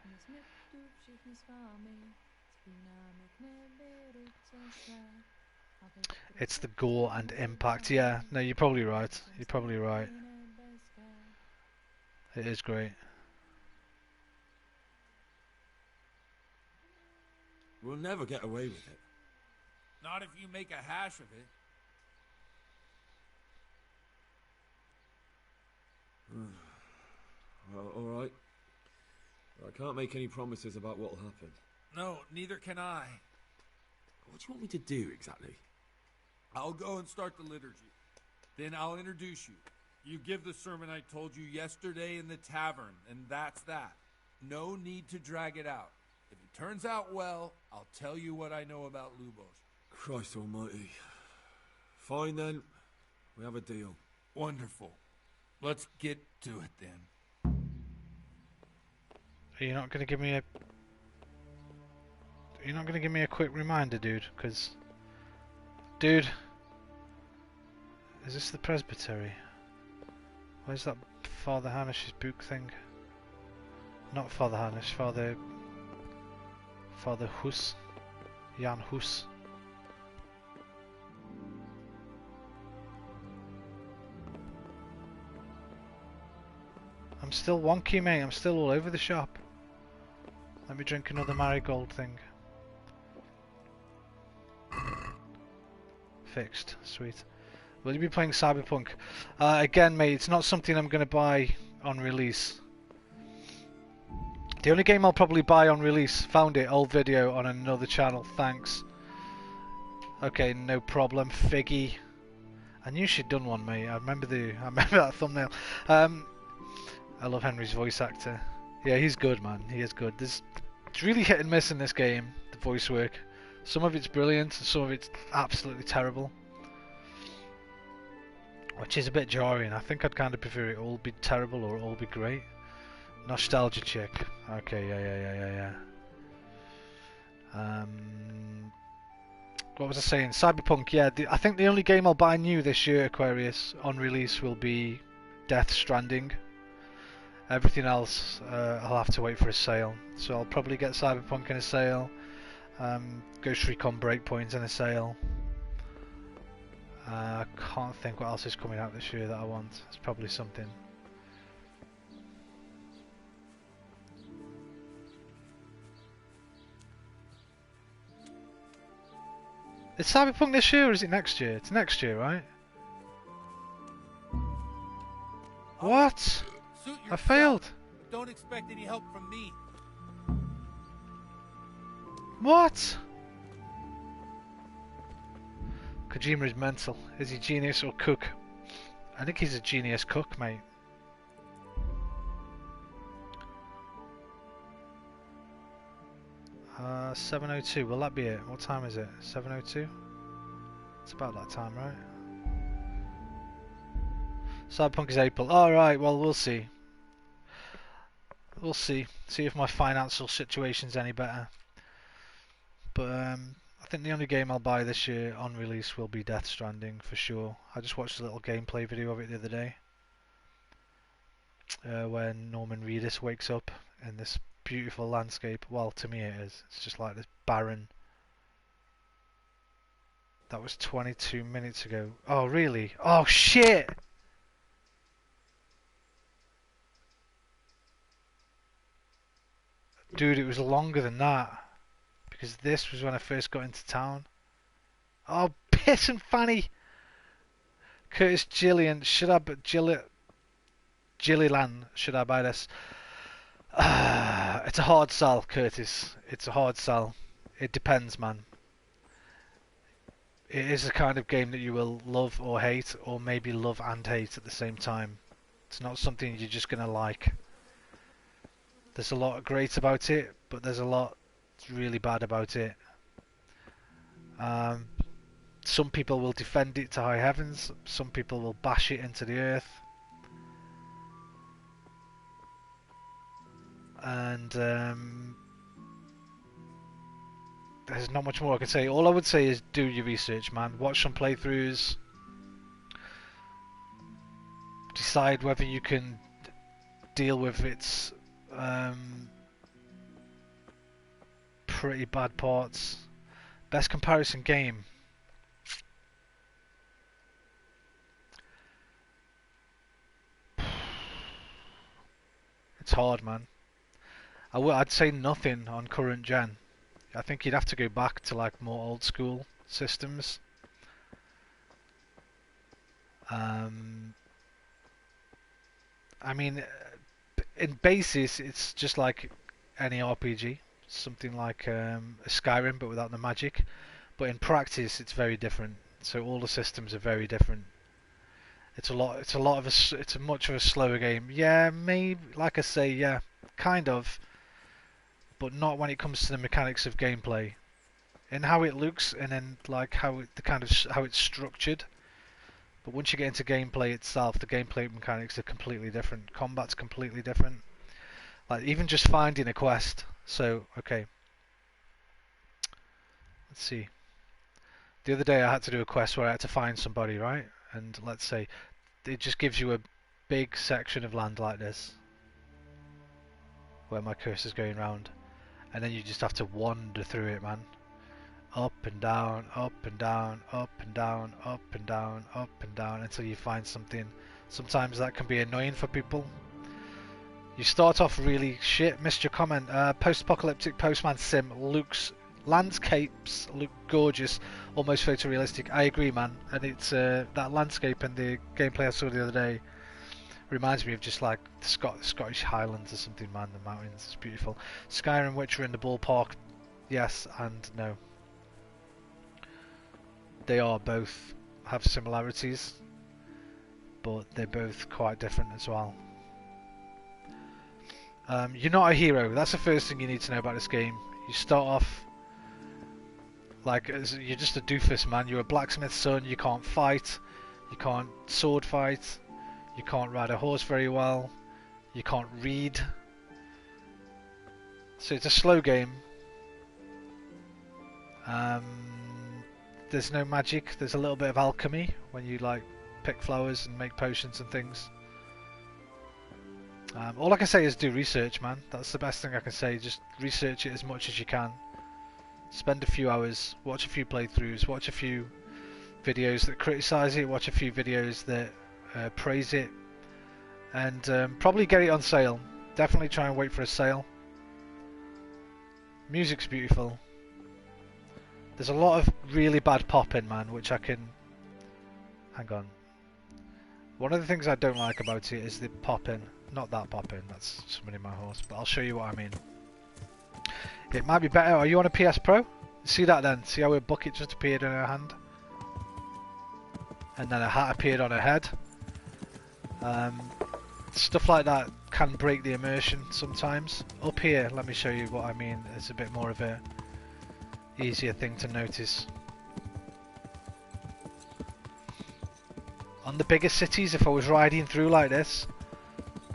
It's the gore and impact. Yeah, no, you're probably right. You're probably right. It is great. We'll never get away with it. Not if you make a hash of it. Well, alright. I can't make any promises about what'll happen. No, neither can I. What do you want me to do, exactly? I'll go and start the liturgy. Then I'll introduce you. You give the sermon I told you yesterday in the tavern, and that's that. No need to drag it out. If it turns out well, I'll tell you what I know about Lubos. Christ almighty. Fine then. We have a deal. Wonderful. Let's get to it then. Are you not going to give me a... You're not going to give me a quick reminder, dude? Because... Dude... Is this the presbytery? Where's that Father Hanish's book thing? Not Father Hanish, Father Hus. Jan Hus. I'm still wonky, mate. I'm still all over the shop. Let me drink another marigold thing. Fixed. Sweet. Will you be playing Cyberpunk? Again, mate, it's not something I'm going to buy on release. The only game I'll probably buy on release, found it, old video on another channel, thanks. Okay, no problem, Figgy. I knew she'd done one, mate. I remember that thumbnail. I love Henry's voice actor. Yeah, he's good, man. He is good. It's really hit and miss in this game, the voice work. Some of it's brilliant, and some of it's absolutely terrible. Which is a bit jarring. I think I'd kind of prefer it all be terrible or all be great. Nostalgia chick. Okay, yeah. What was I saying? Cyberpunk, yeah. I think the only game I'll buy new this year, Aquarius, on release will be Death Stranding. Everything else, I'll have to wait for a sale. So I'll probably get Cyberpunk in a sale. Ghost Recon Breakpoint in a sale. I can't think what else is coming out this year that I want. It's probably something. Is Cyberpunk this year or is it next year? It's next year, right? What? I failed. Don't expect any help from me. What? Kojima is mental. Is he genius or cook? I think he's a genius cook, mate. Uh, 7:02. Will that be it? What time is it? 7:02. It's about that time, right? Cyberpunk is April. All right. Well, we'll see. We'll see. See if my financial situation's any better. But I think the only game I'll buy this year on release will be Death Stranding for sure. I just watched a little gameplay video of it the other day, when Norman Reedus wakes up in this beautiful landscape. Well, to me it is. It's just like this barren. That was 22 minutes ago. Oh, really? Oh, shit! Dude, it was longer than that. Because this was when I first got into town. Oh, piss and fanny! Curtis Gillian, should I Gillilan, should I buy this? It's a hard sell, Curtis. It's a hard sell. It depends, man. It is a kind of game that you will love or hate, or maybe love and hate at the same time. It's not something you're just going to like. There's a lot great about it, but there's a lot really bad about it. Some people will defend it to high heavens, some people will bash it into the earth. And there's not much more I can say. All I would say is do your research, man. Watch some playthroughs. Decide whether you can deal with its pretty bad parts. Best comparison game. It's hard, man. I'd say nothing on current gen. I think you'd have to go back to like more old school systems. I mean, in basis, it's just like any RPG, something like a Skyrim, but without the magic. But in practice, it's very different. So all the systems are very different. It's much of a slower game. Yeah, maybe, like I say, yeah, kind of. But not when it comes to the mechanics of gameplay, in how it looks, and then like how it's structured. But once you get into gameplay itself, the gameplay mechanics are completely different. Combat's completely different. Like even just finding a quest. So okay, let's see. The other day I had to do a quest where I had to find somebody, right? And let's say it just gives you a big section of land like this, where my cursor's going round. And then you just have to wander through it, man. Up and down, up and down, up and down, up and down, up and down, until you find something. Sometimes that can be annoying for people. You start off really shit. Missed your comment. Post-apocalyptic postman sim. Landscapes look gorgeous, almost photorealistic. I agree, man. And it's that landscape and the gameplay I saw the other day reminds me of just like the Scottish Highlands or something, man. The mountains, it's beautiful. Skyrim, Witcher in the ballpark, yes and no. They are both have similarities, but they're both quite different as well. You're not a hero. That's the first thing you need to know about this game. You start off like you're just a doofus, man. You're a blacksmith's son. You can't fight. You can't sword fight. You can't ride a horse very well. You can't read. So it's a slow game. There's no magic. There's a little bit of alchemy when you like pick flowers and make potions and things. All I can say is do research, man. That's the best thing I can say. Just research it as much as you can. Spend a few hours, watch a few playthroughs, watch a few videos that criticize it, watch a few videos that praise it, and probably get it on sale. Definitely try and wait for a sale. Music's beautiful. There's a lot of really bad pop-in, man, which I can... Hang on. One of the things I don't like about it is the pop-in. Not that pop-in, that's somebody in my horse, but I'll show you what I mean. It might be better. Are you on a PS Pro? See that then? See how her bucket just appeared in her hand? And then a hat appeared on her head. Stuff like that can break the immersion sometimes. Up here, let me show you what I mean. It's a bit more of a easier thing to notice. On the bigger cities, if I was riding through like this,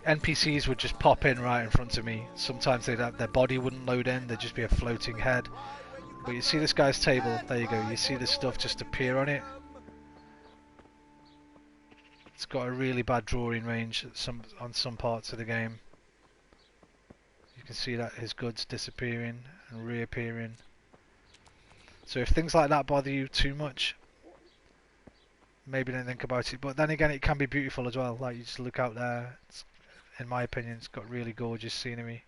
NPCs would just pop in right in front of me. Sometimes their body wouldn't load in, there'd just be a floating head. But you see this guy's table, there you go, you see this stuff just appear on it. It's got a really bad drawing range on some parts of the game. You can see that his goods disappearing and reappearing. So if things like that bother you too much, maybe don't think about it. But then again, it can be beautiful as well. Like you just look out there. In my opinion, it's got really gorgeous scenery.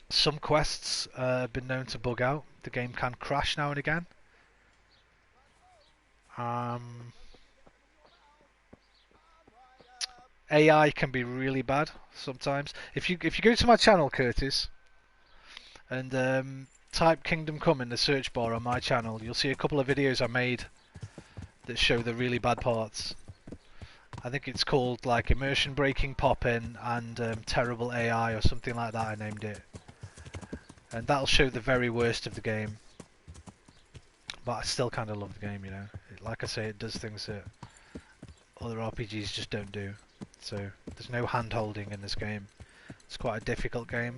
Some quests have been known to bug out. The game can crash now and again. AI can be really bad sometimes. If you go to my channel, Curtis, and type Kingdom Come in the search bar on my channel, you'll see a couple of videos I made that show the really bad parts. I think it's called like Immersion Breaking Pop-In and Terrible AI or something like that, I named it. And that'll show the very worst of the game. But I still kind of love the game, you know. Like I say, it does things that other RPGs just don't do. So there's no hand-holding in this game. It's quite a difficult game.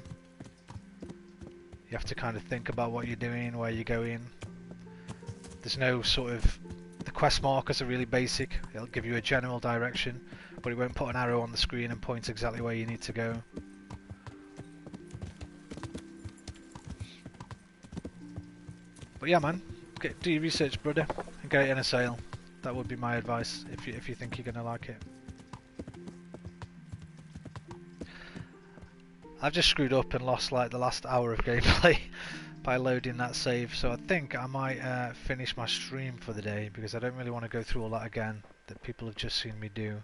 You have to kind of think about what you're doing, where you're going. There's no sort of... The quest markers are really basic. It'll give you a general direction, but it won't put an arrow on the screen and point exactly where you need to go. But yeah, man, do your research, brother, and get it in a sale. That would be my advice if you think you're gonna like it. I've just screwed up and lost like the last hour of gameplay by loading that save, so I think I might finish my stream for the day because I don't really want to go through all that again that people have just seen me do.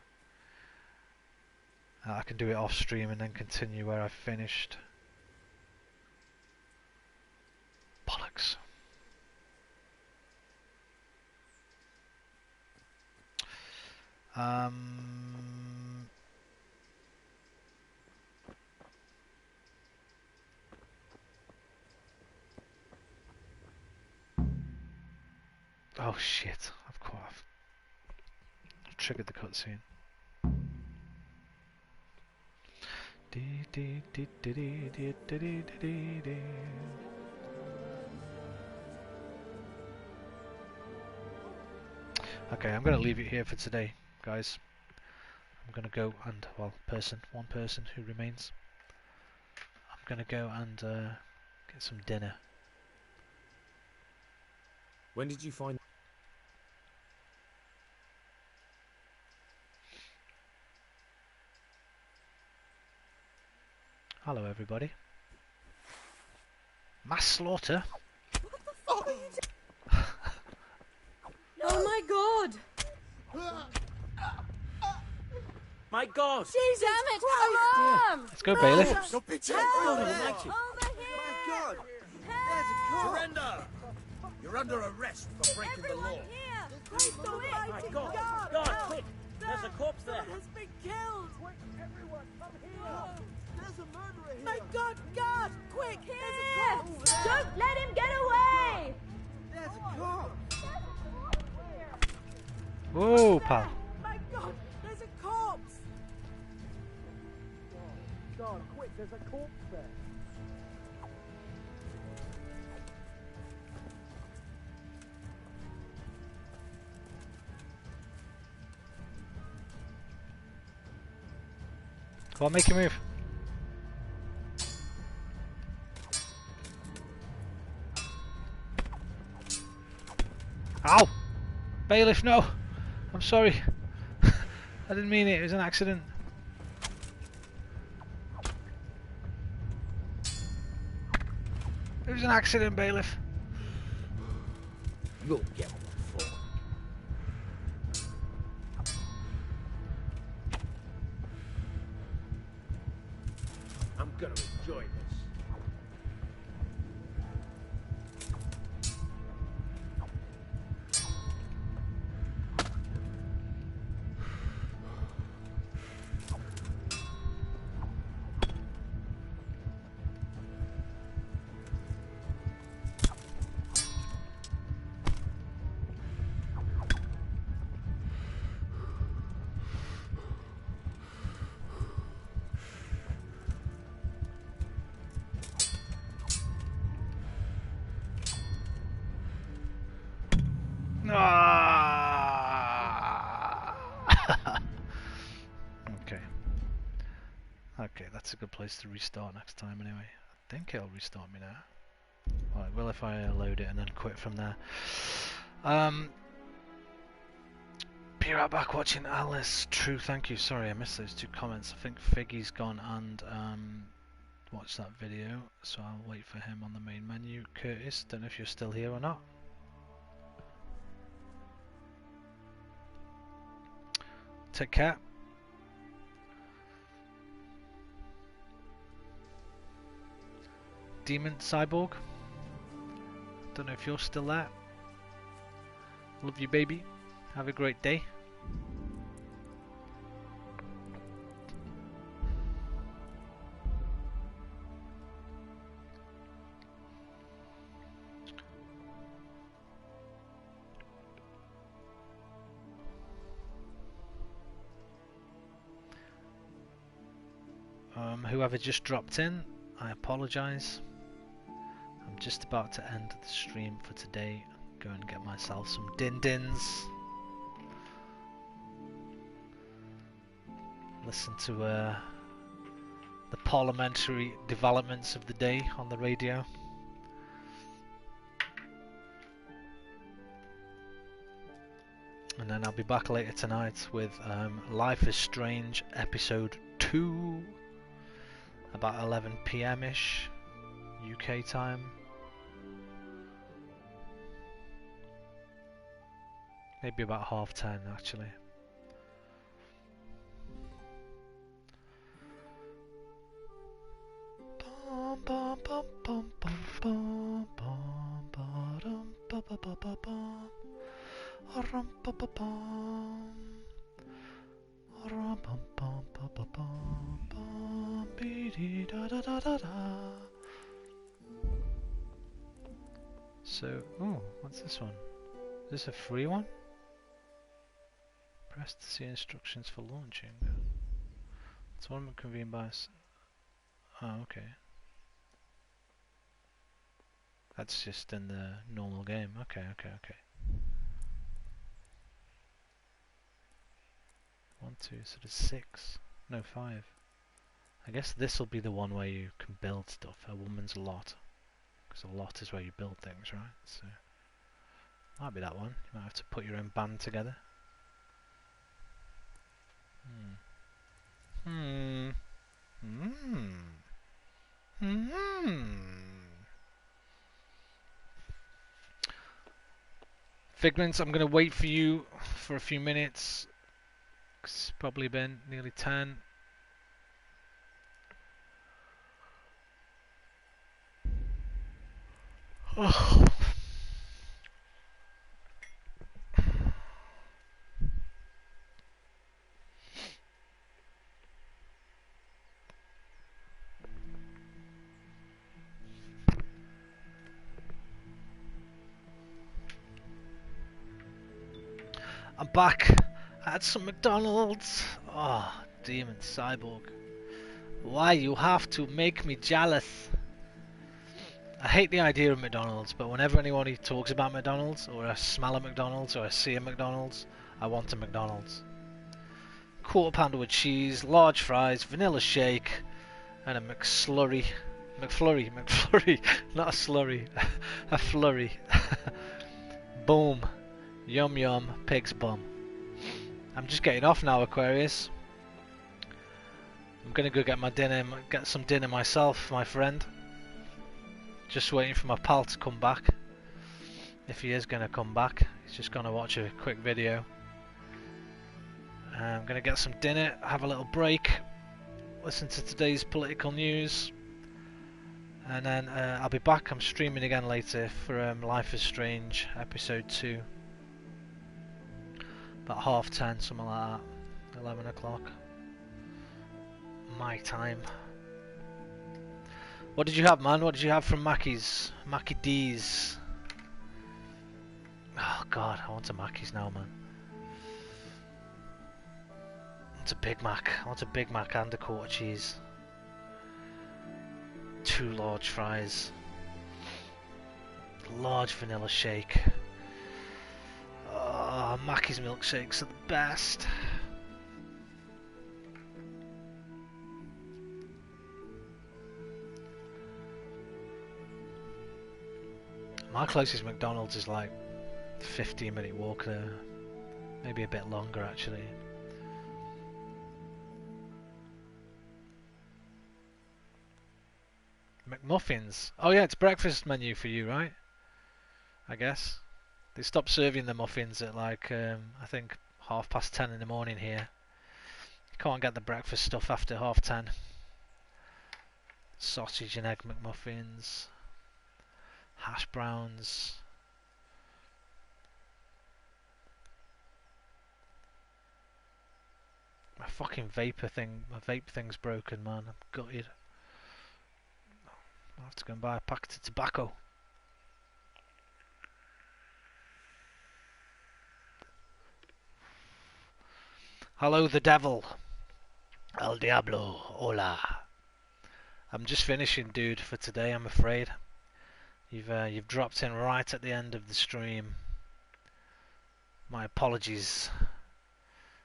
I can do it off stream and then continue where I finished. Bollocks. Oh shit, I've triggered the cutscene. Okay, I'm going to leave it here for today, guys. I'm going to go and, well, one person who remains. I'm going to go and get some dinner. When did you find... Hello, everybody. Mass slaughter? Oh my god! My God! Jesus, damn it! Alarm! Let's go, Bailiff. Don't be Help! My Help! God! There's a cop! Surrender! You're under arrest for breaking the law. My God! God, quick! There's a corpse there! has been killed! Quick, everyone, come here! There's a murderer here! My God, guard! Quick! There's a corpse! Don't let him get away! There's a corpse! Whoa, pal. My God, there's a corpse! God, quick, there's a corpse there! Come on, make a move. Ow! Bailiff, no! I'm sorry. I didn't mean it, it was an accident. It was an accident, Bailiff. You'll get one for. I'm gonna enjoy this. Okay, that's a good place to restart next time anyway. I think it'll restart me now. Well, it will if I load it and then quit from there. Be right back watching Alice. True, thank you. Sorry, I missed those two comments. I think Figgy's gone and watch that video, so I'll wait for him on the main menu. Curtis, don't know if you're still here or not. Take care. Demon Cyborg, don't know if you're still there. Love you, baby. Have a great day. Whoever just dropped in, I apologise. I'm just about to end the stream for today. Go and get myself some din-dins. Listen to the parliamentary developments of the day on the radio. And then I'll be back later tonight with Life is Strange episode 2. About 11 PM-ish UK time. Maybe about 10:30 actually. So, oh, what's this one? Is this a free one? Press to see instructions for launching. Tournament convened by... Oh, okay. That's just in the normal game. Okay. 1, 2, so there's 6. No, 5. I guess this will be the one where you can build stuff. A woman's lot. Because a lot is where you build things, right? So, might be that one. You might have to put your own band together. Figments, I'm going to wait for you for a few minutes. It's probably been nearly 10. Oh. I'm back. I had some McDonald's. Oh, Demon Cyborg. Why you have to make me jealous? I hate the idea of McDonald's, but whenever anyone talks about McDonald's, or I smell a McDonald's, or I see a McDonald's, I want a McDonald's. Quarter pounder with cheese, large fries, vanilla shake, and a McFlurry, not a slurry, a flurry. Boom. Yum yum, pig's bum. I'm just getting off now, Aquarius. I'm gonna go get my dinner, get some dinner myself, my friend. Just waiting for my pal to come back. If he is gonna come back, he's just gonna watch a quick video. I'm gonna get some dinner, have a little break, listen to today's political news, and then I'll be back. I'm streaming again later for Life is Strange episode 2. About 10:30, something like that. 11 o'clock. My time. What did you have, man? What did you have from Mackey's? Mackie D's. Oh god, I want a Mackey's now, man. I want a Big Mac. I want a Big Mac and a quarter cheese. 2 large fries. Large vanilla shake. Oh, Mackey's milkshakes are the best. My closest McDonald's is like a 15-minute walk there. Maybe a bit longer actually. McMuffins. Oh yeah, it's breakfast menu for you, right? I guess. They stopped serving the muffins at like, I think 10:30 in the morning here. You can't get the breakfast stuff after 10:30. Sausage and egg McMuffins. Hash browns. My fucking my vape thing's broken, man. I'm gutted. I'll have to go and buy a packet of tobacco. Hello, the devil. El Diablo. Hola. I'm just finishing, dude, for today, I'm afraid. You've dropped in right at the end of the stream. My apologies,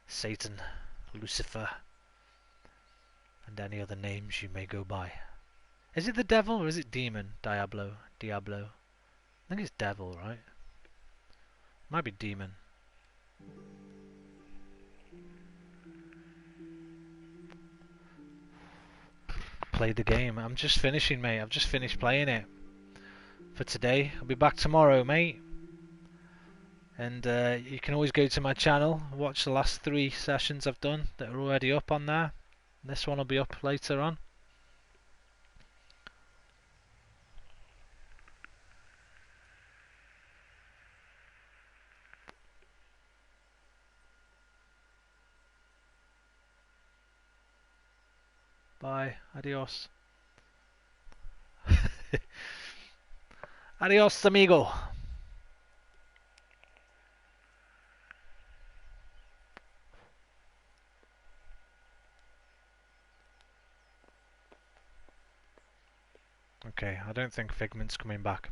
Satan, Lucifer, and any other names you may go by. Is it the devil or is it demon? Diablo. I think it's devil, right? Might be demon. Play the game. I'm just finishing, mate. I've just finished playing it for today. I'll be back tomorrow, mate. And you can always go to my channel, watch the last 3 sessions I've done that are already up on there. This one will be up later on. Bye. Adios. Adios, amigo. Okay, I don't think Figment's coming back.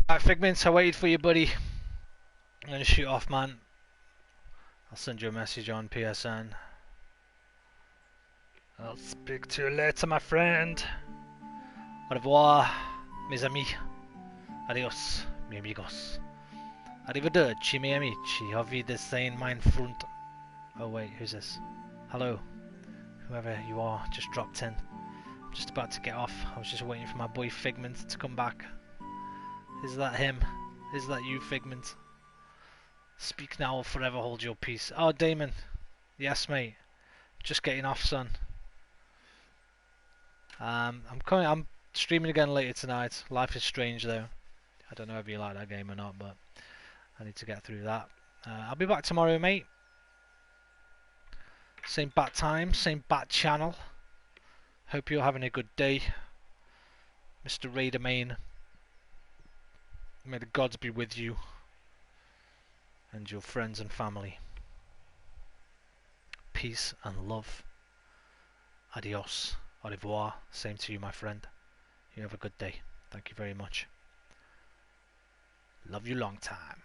Alright, Figments, I waited for you, buddy. I'm gonna shoot off, man. I'll send you a message on PSN. I'll speak to you later, my friend. Au revoir, mes amis. Adios, mi amigos. Arrivederci, mi amici. Auf Wiedersehen, mein Freund. Oh wait, who's this? Hello. Whoever you are, just dropped in. I'm just about to get off. I was just waiting for my boy Figment to come back. Is that him? Is that you, Figment? Speak now or forever hold your peace. Oh, Damon. Yes, mate. Just getting off, son. I'm streaming again later tonight. Life is Strange, though. I don't know if you like that game or not, but I need to get through that. I'll be back tomorrow, mate. Same bat time, same bat channel. Hope you're having a good day, Mr. Raider Main. May the gods be with you and your friends and family. Peace and love. Adios. Au revoir. Same to you, my friend. You have a good day. Thank you very much. Love you long time.